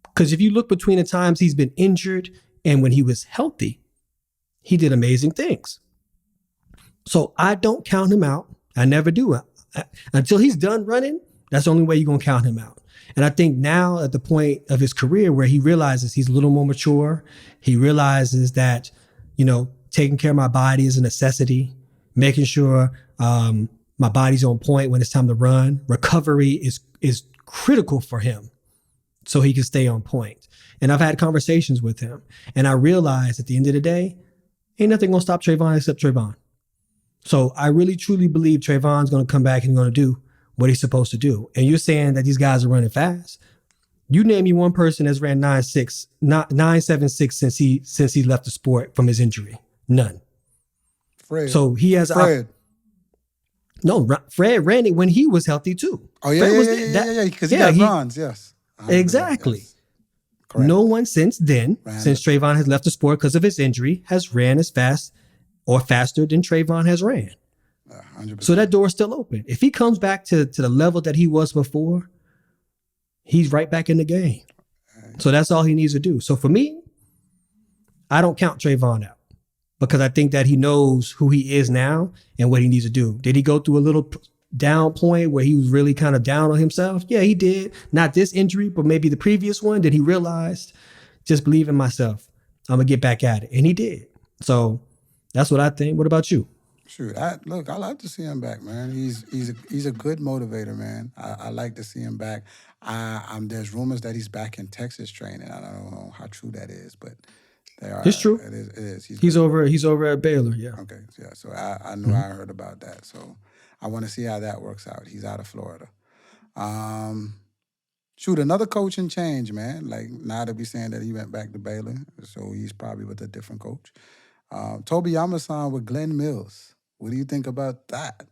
Because if you look between the times he's been injured and when he was healthy, he did amazing things. So I don't count him out. I never do. Until he's done running, that's the only way you're going to count him out. And I think now at the point of his career where he realizes he's a little more mature, he realizes that, taking care of my body is a necessity, making sure my body's on point when it's time to run. Recovery is critical for him so he can stay on point. And I've had conversations with him and I realized at the end of the day, ain't nothing going to stop Trayvon except Trayvon. So I really truly believe Trayvon's going to come back and going to do what he's supposed to do. And you're saying that these guys are running fast. You name me one person that's ran 9.76 since he left the sport from his injury. None. Fred. So he has Fred. Fred ran it when he was healthy too. Oh yeah, because he got bronze. Yes, exactly. Yes. Correct. No one since Trayvon has left the sport because of his injury, has ran as fast or faster than Trayvon has ran. 100%. So that door is still open. If he comes back to the level that he was before, he's right back in the game. So that's all he needs to do. So for me, I don't count Trayvon out because I think that he knows who he is now and what he needs to do. Did he go through a little down point where he was really kind of down on himself? Yeah, he did. Not this injury, but maybe the previous one. Did he realize, just believe in myself, I'm going to get back at it. And he did. So that's what I think. What about you? Shoot, I like to see him back, man. He's a good motivator, man. I like to see him back. There's rumors that he's back in Texas training. I don't know how true that is, but they are. It's true. It is. He's over at Baylor. Yeah. Okay. Yeah. So I knew I heard about that. So I want to see how that works out. He's out of Florida. Shoot, another coaching change, man. Like now that we're saying that he went back to Baylor, so he's probably with a different coach. Toby Yamasan with Glenn Mills. What do you think about that?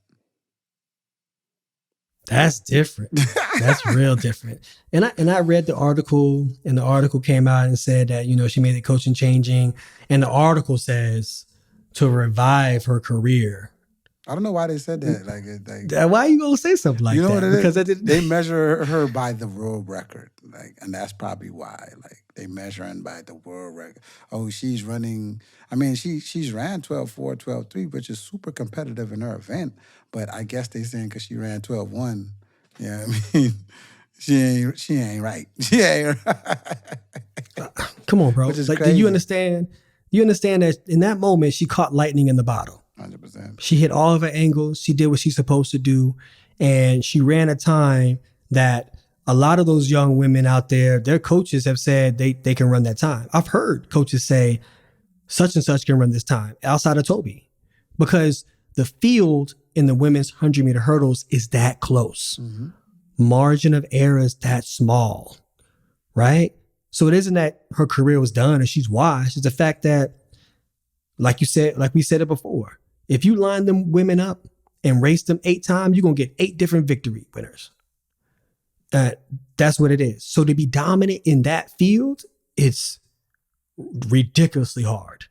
That's different. That's real different. And I read the article, and the article came out and said that, she made the coaching changing. And the article says to revive her career I don't know why they said that. Why are you gonna say something like you know that? what it Because is? They measure her by the world record, and that's probably why. They measuring by the world record. Oh, she's running. I mean, she's ran 12.4, 12.3, which is super competitive in her event. But I guess they saying because she ran 12.1. Yeah, I mean, she ain't right. She ain't right. Come on, bro. Which is Do crazy. you understand? You understand that in that moment she caught lightning in the bottle. 100%. She hit all of her angles. She did what she's supposed to do. And she ran a time that a lot of those young women out there, their coaches have said they can run that time. I've heard coaches say such and such can run this time outside of Toby because the field in the women's 100-meter hurdles is that close. Mm-hmm. Margin of error is that small, right? So it isn't that her career was done or she's washed. It's the fact that, like we said it before, if you line them women up and race them 8 times, you're going to get 8 different victory winners. That's what it is. So to be dominant in that field, it's ridiculously hard.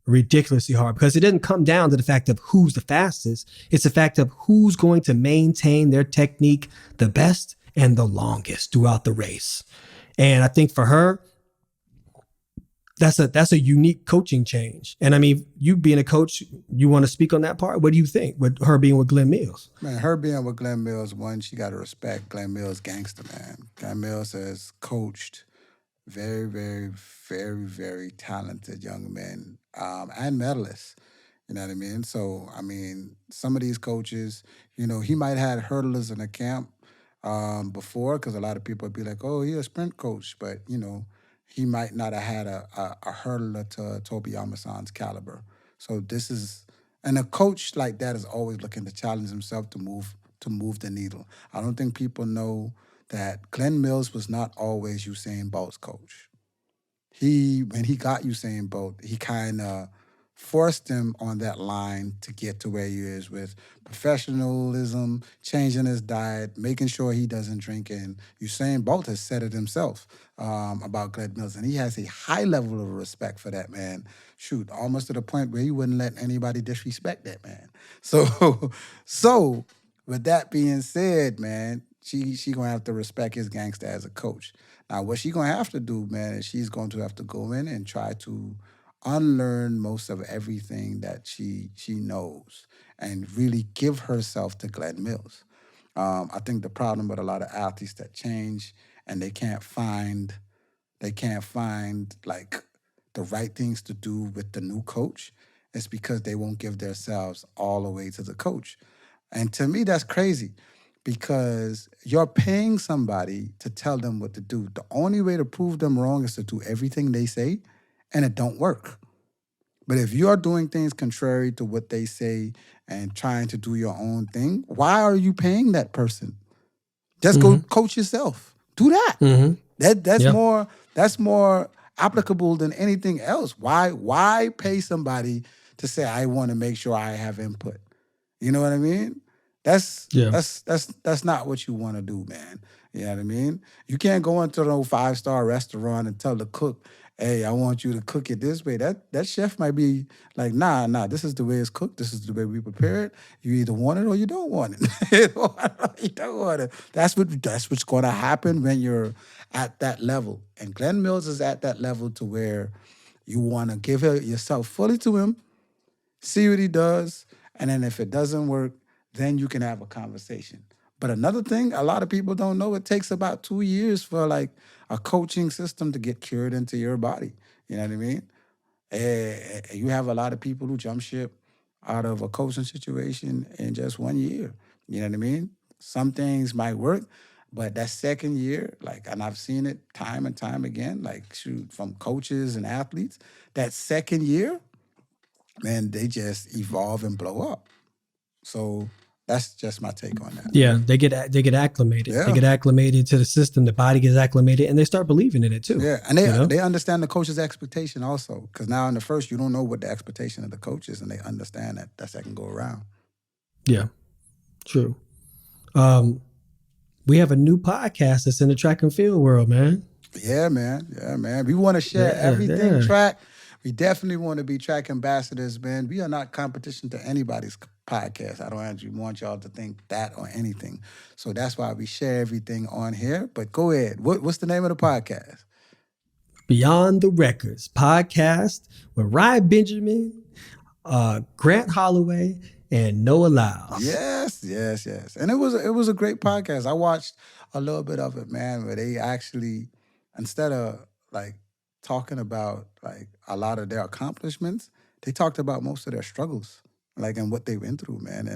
Ridiculously hard because it doesn't come down to the fact of who's the fastest. It's the fact of who's going to maintain their technique the best and the longest throughout the race. And I think for her, that's a unique coaching change. And I mean, you being a coach, you want to speak on that part? What do you think with her being with Glenn Mills? Man, her being with Glenn Mills, one, she got to respect Glenn Mills gangster, man. Glenn Mills has coached very, very, very, very talented young men and medalists. You know what I mean? So, I mean, some of these coaches, you know, he might have had hurdlers in the camp before because a lot of people would be like, oh, he's a sprint coach. But, you know, he might not have had a hurdler to Toby Amasan's caliber. So this is, and a coach like that is always looking to challenge himself to move the needle. I don't think people know that Glenn Mills was not always Usain Bolt's coach. When he got Usain Bolt, he kind of forced him on that line to get to where he is with professionalism, changing his diet, making sure he doesn't drink. And Usain Bolt has said it himself about Glenn Mills. And he has a high level of respect for that man. Shoot, almost to the point where he wouldn't let anybody disrespect that man. So with that being said, man, she gonna have to respect his gangster as a coach. Now, what she gonna have to do, man, is she's going to have to go in and try to unlearn most of everything that she knows and really give herself to Glenn Mills. I think the problem with a lot of athletes that change and they can't find like the right things to do with the new coach is because they won't give themselves all the way to the coach. And to me, that's crazy because you're paying somebody to tell them what to do. The only way to prove them wrong is to do everything they say, and it don't work. But if you're doing things contrary to what they say and trying to do your own thing, why are you paying that person? Just go coach yourself. Do that. Mm-hmm. That's more applicable than anything else. Why pay somebody to say I want to make sure I have input? You know what I mean? That's not what you want to do, man. You know what I mean? You can't go into no 5-star restaurant and tell the cook, hey, I want you to cook it this way. That chef might be like, nah, this is the way it's cooked. This is the way we prepare it. You either want it or you don't want it. You don't want it. That's what's going to happen when you're at that level. And Glenn Mills is at that level to where you want to give yourself fully to him, see what he does, and then if it doesn't work, then you can have a conversation. But another thing, a lot of people don't know, it takes about 2 years for like a coaching system to get cured into your body. You know what I mean? You have a lot of people who jump ship out of a coaching situation in just 1 year. You know what I mean? Some things might work, but that second year, like, and I've seen it time and time again, like shoot, from coaches and athletes, that second year, man, they just evolve and blow up. So that's just my take on that. Yeah, they get acclimated. Yeah. They get acclimated to the system. The body gets acclimated, and they start believing in it too. Yeah, and they understand the coach's expectation also. Because now in the first, you don't know what the expectation of the coach is, and they understand that that second go around. Yeah, true. We have a new podcast that's in the track and field world, man. Yeah, man. We want to share everything track. We definitely want to be track ambassadors, man. We are not competition to anybody's podcast. I don't actually want y'all to think that or anything. So that's why we share everything on here. But go ahead. What's the name of the podcast? Beyond the Records podcast with Ryan Benjamin, Grant Holloway, and Noah Lyles. Yes. And it was a great podcast. I watched a little bit of it, man, where they actually, instead of like talking about like a lot of their accomplishments, they talked about most of their struggles, like, and what they went through, man.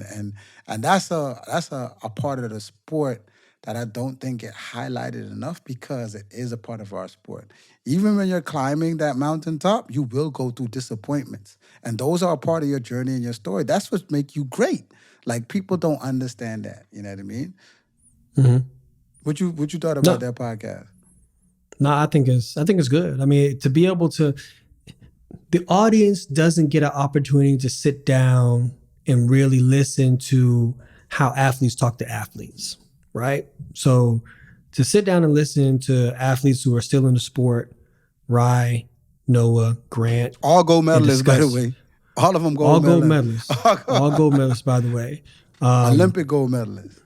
And that's a part of the sport that I don't think get highlighted enough, because it is a part of our sport. Even when you're climbing that mountaintop, you will go through disappointments. And those are a part of your journey and your story. That's what makes you great. Like, people don't understand that. You know what I mean? Mm-hmm. What you thought about that podcast? No, I think it's good. I mean, to be able to, the audience doesn't get an opportunity to sit down and really listen to how athletes talk to athletes, right? So to sit down and listen to athletes who are still in the sport, Rai, Noah, Grant. All gold medalists, by the way. All of them gold medalists. All gold medalists, by the way. Olympic gold medalists.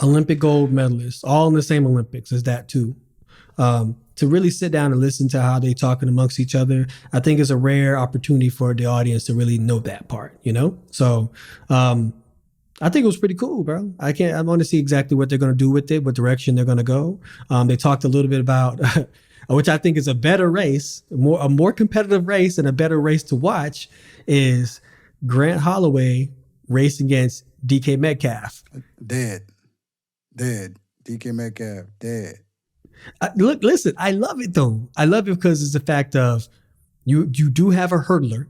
Olympic gold medalists, all in the same Olympics as that too. To really sit down and listen to how they talking amongst each other, I think is a rare opportunity for the audience to really know that part, you know? So I think it was pretty cool, bro. I want to see exactly what they're going to do with it, what direction they're going to go. They talked a little bit about, which I think is a better race, a more competitive race and a better race to watch, is Grant Holloway race against DK Metcalf. Dead. DK Metcalf, dead. Listen, I love it though. I love it because it's the fact of you do have a hurdler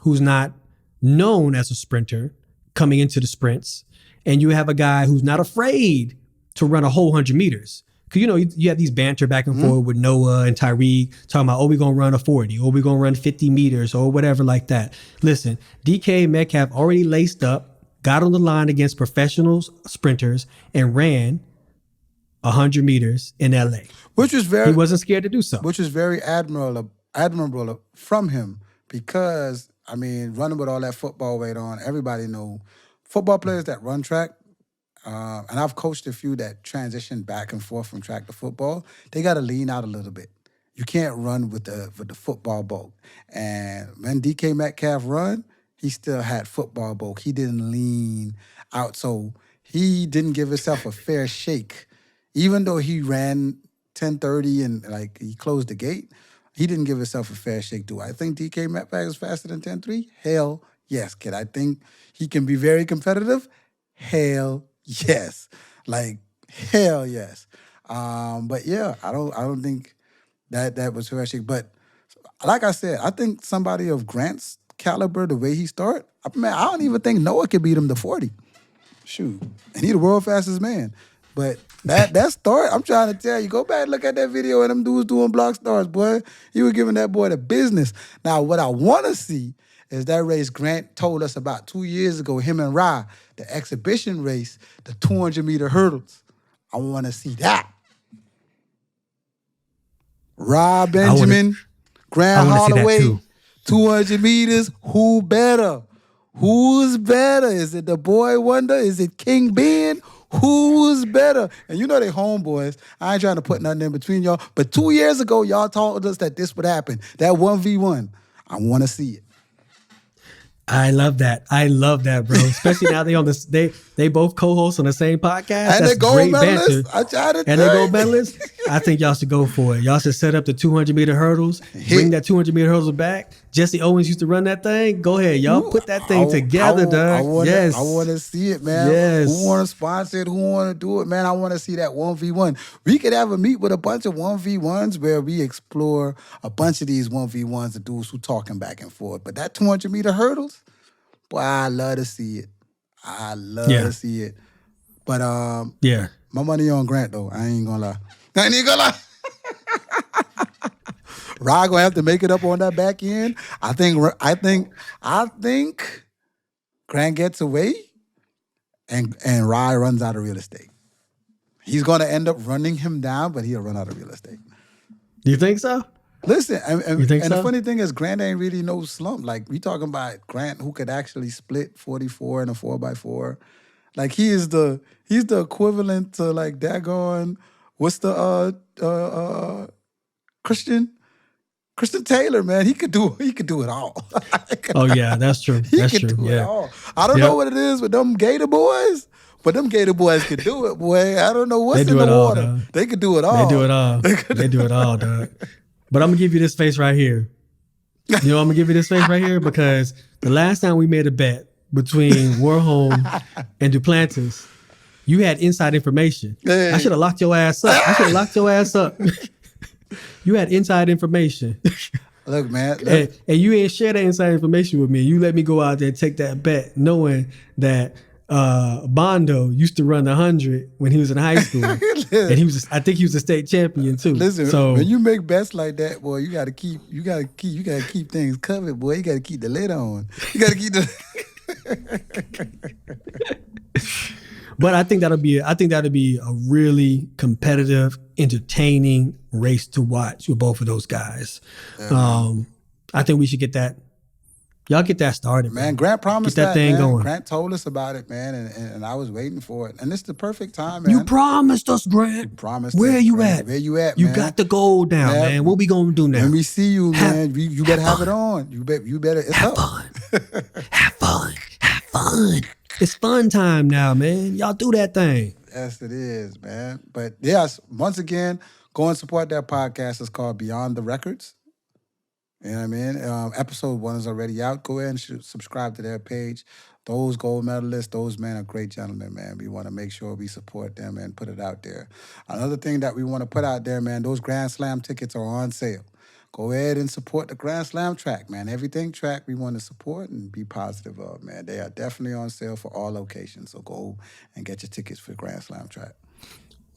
who's not known as a sprinter coming into the sprints, and you have a guy who's not afraid to run a whole 100 meters. Because, you know, you have these banter back and forth with Noah and Tyreek talking about, we're going to run a 40, or we're going to run 50 meters, or whatever like that. Listen, DK Metcalf already laced up, got on the line against professional sprinters, and ran 100 meters in LA. He wasn't scared to do so. Which is very admirable from him, because, I mean, running with all that football weight on, everybody know football players that run track, and I've coached a few that transition back and forth from track to football, they got to lean out a little bit. You can't run with the football bulk. And when DK Metcalf run, he still had football bulk. He didn't lean out, so he didn't give himself a fair shake. Even though he ran 10:30 and like he closed the gate, he didn't give himself a fair shake. Do I think DK Metcalf is faster than 10:3? Hell yes, kid. I think he can be very competitive. Hell yes. Like, hell yes. But yeah, I don't think that was fair shake. But like I said, I think somebody of Grant's caliber, the way he started, man, I don't even think Noah could beat him to 40. Shoot. And he the world fastest man. But that start, I'm trying to tell you, go back and look at that video of them dudes doing block starts, boy. He was giving that boy the business. Now, what I want to see is that race Grant told us about 2 years ago, him and Rai, the exhibition race, the 200-meter hurdles. I want to see that. Rai Benjamin, Grant Holloway, 200 meters, who better? Who's better? Is it the boy wonder? Is it King Ben? Who's better? And you know they homeboys. I ain't trying to put nothing in between y'all. But 2 years ago, y'all told us that this would happen. That 1v1. I want to see it. I love that, bro. Especially now they both co-host on the same podcast. And That's they gold great medalists. banter. And they gold medalists. I think y'all should go for it. Y'all should set up the 200-meter hurdles. Bring that 200-meter hurdles back. Jesse Owens used to run that thing. Go ahead, y'all. Put that thing together, dog. Yes. I want to see it, man. Yes. Who want to sponsor it? Who want to do it, man? I want to see that 1v1. We could have a meet with a bunch of 1v1s where we explore a bunch of these 1v1s, the dudes who talking back and forth. But that 200-meter hurdles, boy, I love to see it. I love to see it. But my money on Grant though. I ain't gonna lie. Rai gonna have to make it up on that back end. I think Grant gets away, and Rai runs out of real estate. He's gonna end up running him down, but he'll run out of real estate. You think so? Listen, You think and so? the funny thing is, Grant ain't really no slump. Like, we talking about Grant who could actually split 44 in a 4x4. Like, he's the equivalent to like daggone, what's the Christian Taylor, man. He could do it all. Oh yeah, that's true. He That's could true. do it Yeah. all. I don't know what it is with them Gator boys, but them Gator boys could do it, boy. I don't know what's They in do the it all, water. dog. They could do it all. They do it all. They do it all, dog. But I'm gonna give you this face right here. You know, I'm gonna give you this face right here because the last time we made a bet between Warholm and Duplantis, you had inside information. Hey. I should have locked your ass up. You had inside information. Look, man. And you ain't share that inside information with me. You let me go out there and take that bet, knowing that Bondo used to run the 100 when he was in high school, and I think he was a state champion too. Listen, so when you make bets like that, boy, you gotta keep things covered, boy. You gotta keep the lid on. You gotta keep the. But I think that'll be a really competitive, entertaining race to watch with both of those guys. I think we should get that. Y'all get that started, Man, Grant promised Get that thing man. going. Grant told us about it, man, and I was waiting for it. And it's the perfect time, man. You promised us, Grant. Promised Where us, you Grant. at? Where you at, You man? got the gold down, man. What we gonna do now? When we see you, man, you better have fun. it on. You better. It's Have up. fun. Have fun. Have fun. It's fun time now, man. Y'all do that thing. Yes, it is, man. But yes, once again, go and support that podcast. It's called Beyond the Records. You know what I mean? Episode 1 is already out. Go ahead and subscribe to their page. Those gold medalists, those men are great gentlemen, man. We want to make sure we support them and put it out there. Another thing that we want to put out there, man, those Grand Slam tickets are on sale. Go ahead and support the Grand Slam track, man. Everything track we want to support and be positive of, man. They are definitely on sale for all locations. So go and get your tickets for Grand Slam track.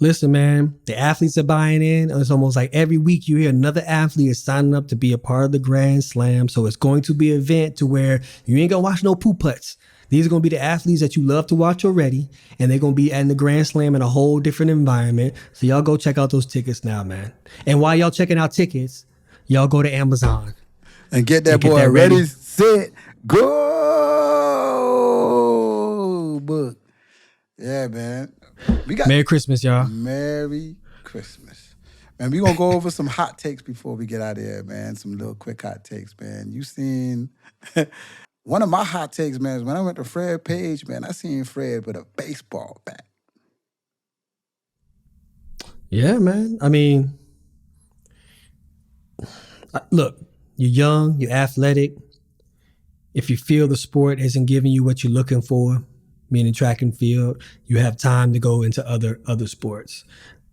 Listen, man, the athletes are buying in. It's almost like every week you hear another athlete is signing up to be a part of the Grand Slam. So it's going to be an event to where you ain't going to watch no poop putts. These are going to be the athletes that you love to watch already. And they're going to be at the Grand Slam in a whole different environment. So y'all go check out those tickets now, man. And while y'all checking out tickets, y'all go to Amazon. And get that boy ready, set, go. Book. Yeah, man. We got Merry Christmas, y'all. Merry Christmas. Man, we gonna go over some hot takes before we get out of here, man. Some little quick hot takes, man. You seen one of my hot takes, man, is when I went to Fred Page, man, I seen Fred with a baseball bat. Yeah, man. I mean, look, you're young, you're athletic. If you feel the sport isn't giving you what you're looking for, meaning track and field, you have time to go into other sports.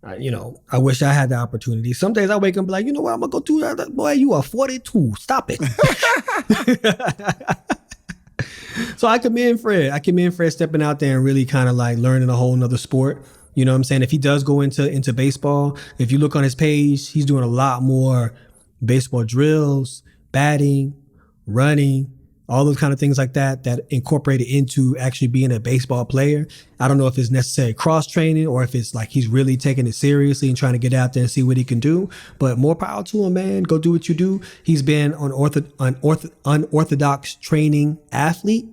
I wish I had the opportunity. Some days I wake up and be like, you know what, I'm going to go do that. Boy, you are 42. Stop it. So I commend Fred stepping out there and really kind of like learning a whole nother sport. You know what I'm saying? If he does go into baseball, if you look on his page, he's doing a lot more baseball drills, batting, running, all those kind of things like that incorporated into actually being a baseball player. I don't know if it's necessarily cross training or if it's like he's really taking it seriously and trying to get out there and see what he can do. But more power to him, man. Go do what you do. He's been an unorthodox training athlete,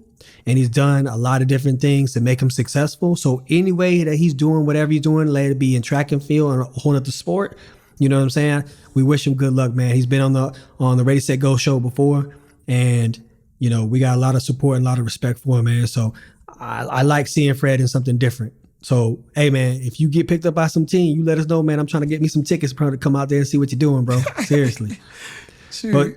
and he's done a lot of different things to make him successful. So any way that he's doing whatever he's doing, let it be in track and field or a whole other sport, you know what I'm saying? We wish him good luck, man. He's been on the Ready, Set, Go show before, and we got a lot of support and a lot of respect for him, man. So I like seeing Fred in something different. So, hey, man, if you get picked up by some team, you let us know, man. I'm trying to get me some tickets to come out there and see what you're doing, bro. Seriously. Shoot.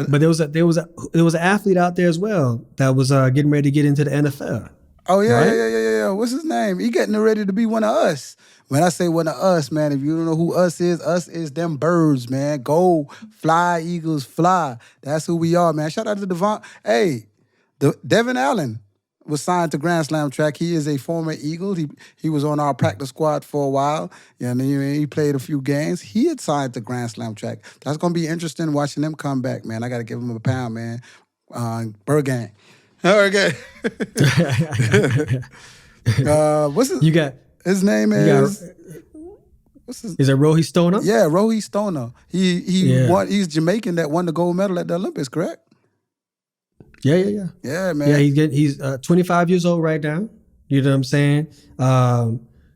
But there was an athlete out there as well that was getting ready to get into the NFL. Oh, yeah, right? yeah. What's his name? He getting ready to be one of us. When I say one of us, man, if you don't know who us is them birds, man. Go, fly, Eagles, fly. That's who we are, man. Shout out to Devon. Hey, Devin Allen was signed to Grand Slam track. He is a former Eagle. He was on our practice squad for a while. He played a few games. He had signed to Grand Slam track. That's going to be interesting watching them come back, man. I got to give him a pound, man. Bergang. Okay. What's his? His name is what's his? Is it Rohi Stoner? Yeah, Rohi Stoner. He's Jamaican that won the gold medal at the Olympics, correct? Yeah. Yeah, man. Yeah, he's 25 years old right now. You know what I'm saying?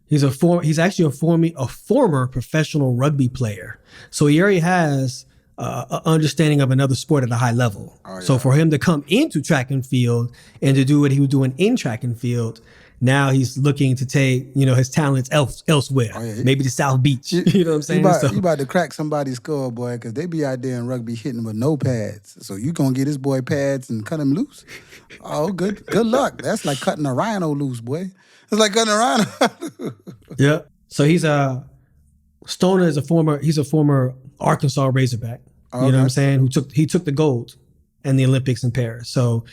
He's actually a former professional rugby player. So he already has an understanding of another sport at a high level. Oh, yeah. So for him to come into track and field and to do what he was doing in track and field, now he's looking to take, his talents elsewhere. Oh, yeah. Maybe to South Beach. You know what I'm saying? You about to crack somebody's skull, boy, because they be out there in rugby hitting with no pads. So you gonna get this boy pads and cut him loose? Oh, good luck. That's like cutting a rhino loose, boy. It's like cutting a rhino. Yeah. So Stoner is a former Arkansas Razorback. Okay. You know what I'm saying? He took the gold in the Olympics in Paris. So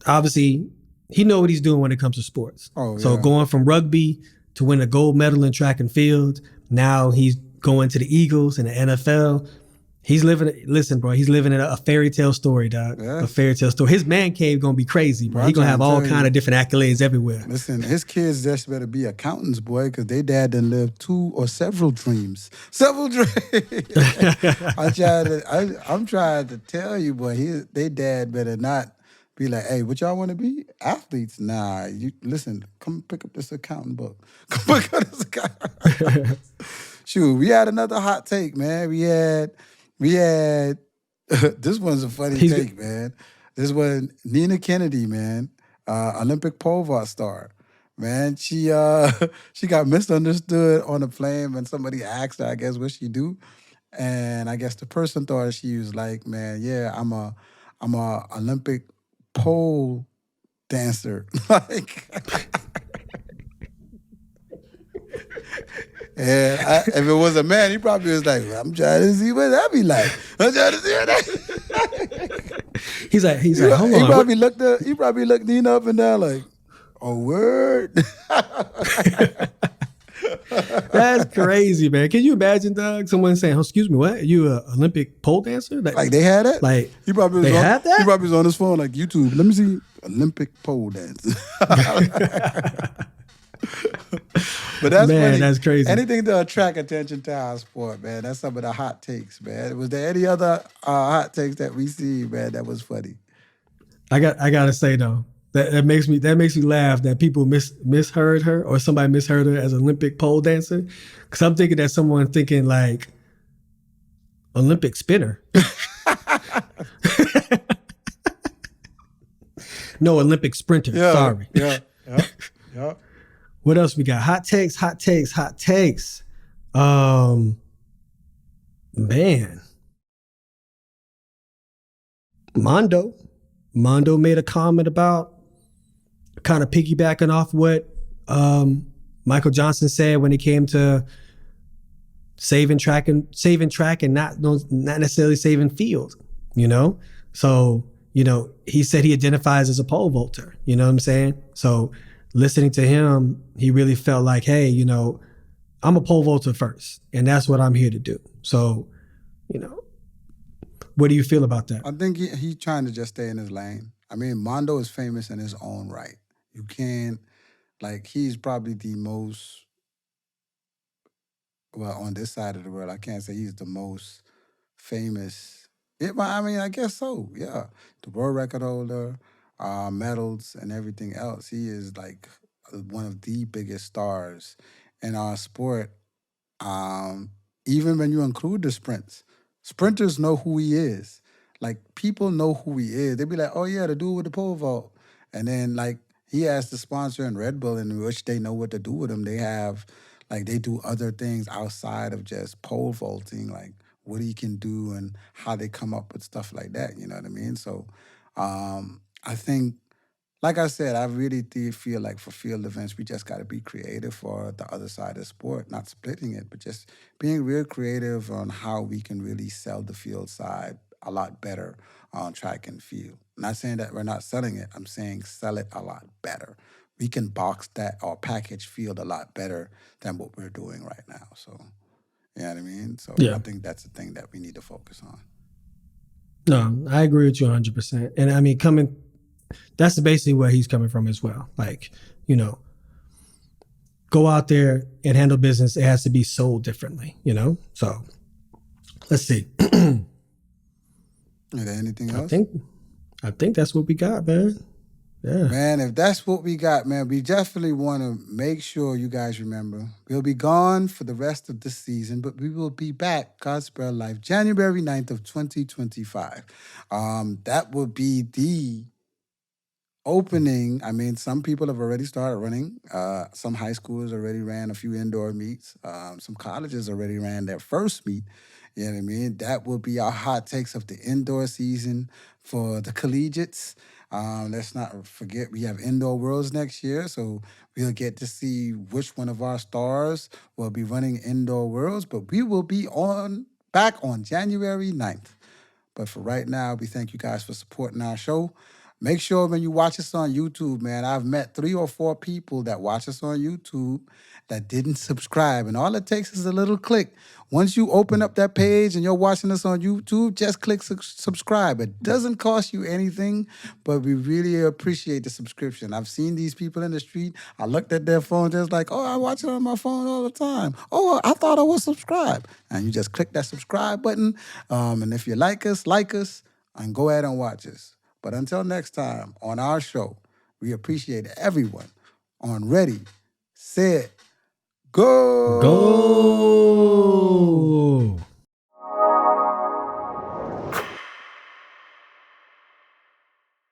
obviously he knows what he's doing when it comes to sports. Oh, yeah. So going from rugby to win a gold medal in track and field, now he's going to the Eagles and the NFL. He's living in a fairy tale story, dog. Yes. A fairy tale story. His man cave gonna be crazy, bro. He's gonna have all kind of different accolades everywhere. Listen, his kids just better be accountants, boy, because they dad done lived two or several dreams. I'm trying to tell you, boy, they dad better not be like, hey, what y'all want to be? Athletes? Nah, you listen, come pick up this accounting book. Come pick up this accounting. Shoot, we had another hot take, man. We had this one's a funny take, man. This one, Nina Kennedy, man, Olympic pole vault star. Man, she got misunderstood on a plane when somebody asked her, I guess, what she do. And I guess the person thought she was like, man, yeah, I'm a Olympic pole dancer. Like and if it was a man, he probably was like, I'm trying to see what that be like. I'm trying to see what that. He's like, hold on. He probably looked Nina up and down like, oh, word. That's crazy, man. Can you imagine, Doug? Someone saying, oh, excuse me, what? Are you an Olympic pole dancer? Like they had it? Like he probably had that? He probably was on his phone like, YouTube, let me see Olympic pole dance. But that's man, funny. That's crazy. Anything to attract attention to our sport, man. That's some of the hot takes, man. Was there any other hot takes that we see, man, that was funny? I gotta say though, that makes me laugh that people misheard her or somebody misheard her as an Olympic pole dancer. Because I'm thinking that someone thinking like Olympic spinner. No, Olympic sprinter. Yeah, sorry. Yeah. What else we got? Hot takes. Man. Mondo made a comment about kind of piggybacking off what Michael Johnson said when it came to saving track and not necessarily saving field, So, he said he identifies as a pole vaulter, you know what I'm saying? So listening to him, he really felt like, hey, I'm a pole vaulter first, and that's what I'm here to do. So, what do you feel about that? I think he's trying to just stay in his lane. I mean, Mondo is famous in his own right. You can't, he's probably the most, well, on this side of the world, I can't say he's the most famous. I guess so, yeah. The world record holder, medals and everything else. He is like one of the biggest stars in our sport. Even when you include the sprinters know who he is. Like people know who he is. They be like, oh yeah, the dude with the pole vault. And then he has the sponsor in Red Bull in which they know what to do with him. They have they do other things outside of just pole vaulting, like what he can do and how they come up with stuff like that. You know what I mean? So I think, like I said, I really do feel like for field events, we just got to be creative for the other side of the sport, not splitting it, but just being real creative on how we can really sell the field side a lot better on track and field. I'm not saying that we're not selling it. I'm saying sell it a lot better. We can box that or package field a lot better than what we're doing right now. So, you know what I mean? So yeah. I think that's the thing that we need to focus on. No, I agree with you 100%. And I mean, that's basically where he's coming from as well. go out there and handle business, it has to be sold differently, you know? So let's see. Is there anything else? I think that's what we got, man. Yeah. Man, if that's what we got, man, we definitely want to make sure you guys remember. We'll be gone for the rest of this season, but we will be back, God spare life, January 9th of 2025. That will be the opening. I mean, some people have already started running. Some high schools already ran a few indoor meets. Some colleges already ran their first meet. You know what I mean? That will be our hot takes of the indoor season for the collegiates. Let's not forget we have Indoor Worlds next year, so we'll get to see which one of our stars will be running Indoor Worlds, but we will be back on January 9th. But for right now, we thank you guys for supporting our show. Make sure when you watch us on YouTube, man, I've met 3 or 4 people that watch us on YouTube that didn't subscribe. And all it takes is a little click. Once you open up that page and you're watching us on YouTube, just click subscribe. It doesn't cost you anything, but we really appreciate the subscription. I've seen these people in the street. I looked at their phone, just like, oh, I watch it on my phone all the time. Oh, I thought I was subscribed. And you just click that subscribe button. And if you like us, and go ahead and watch us. But until next time on our show, we appreciate everyone on Ready, Set, Go! Go!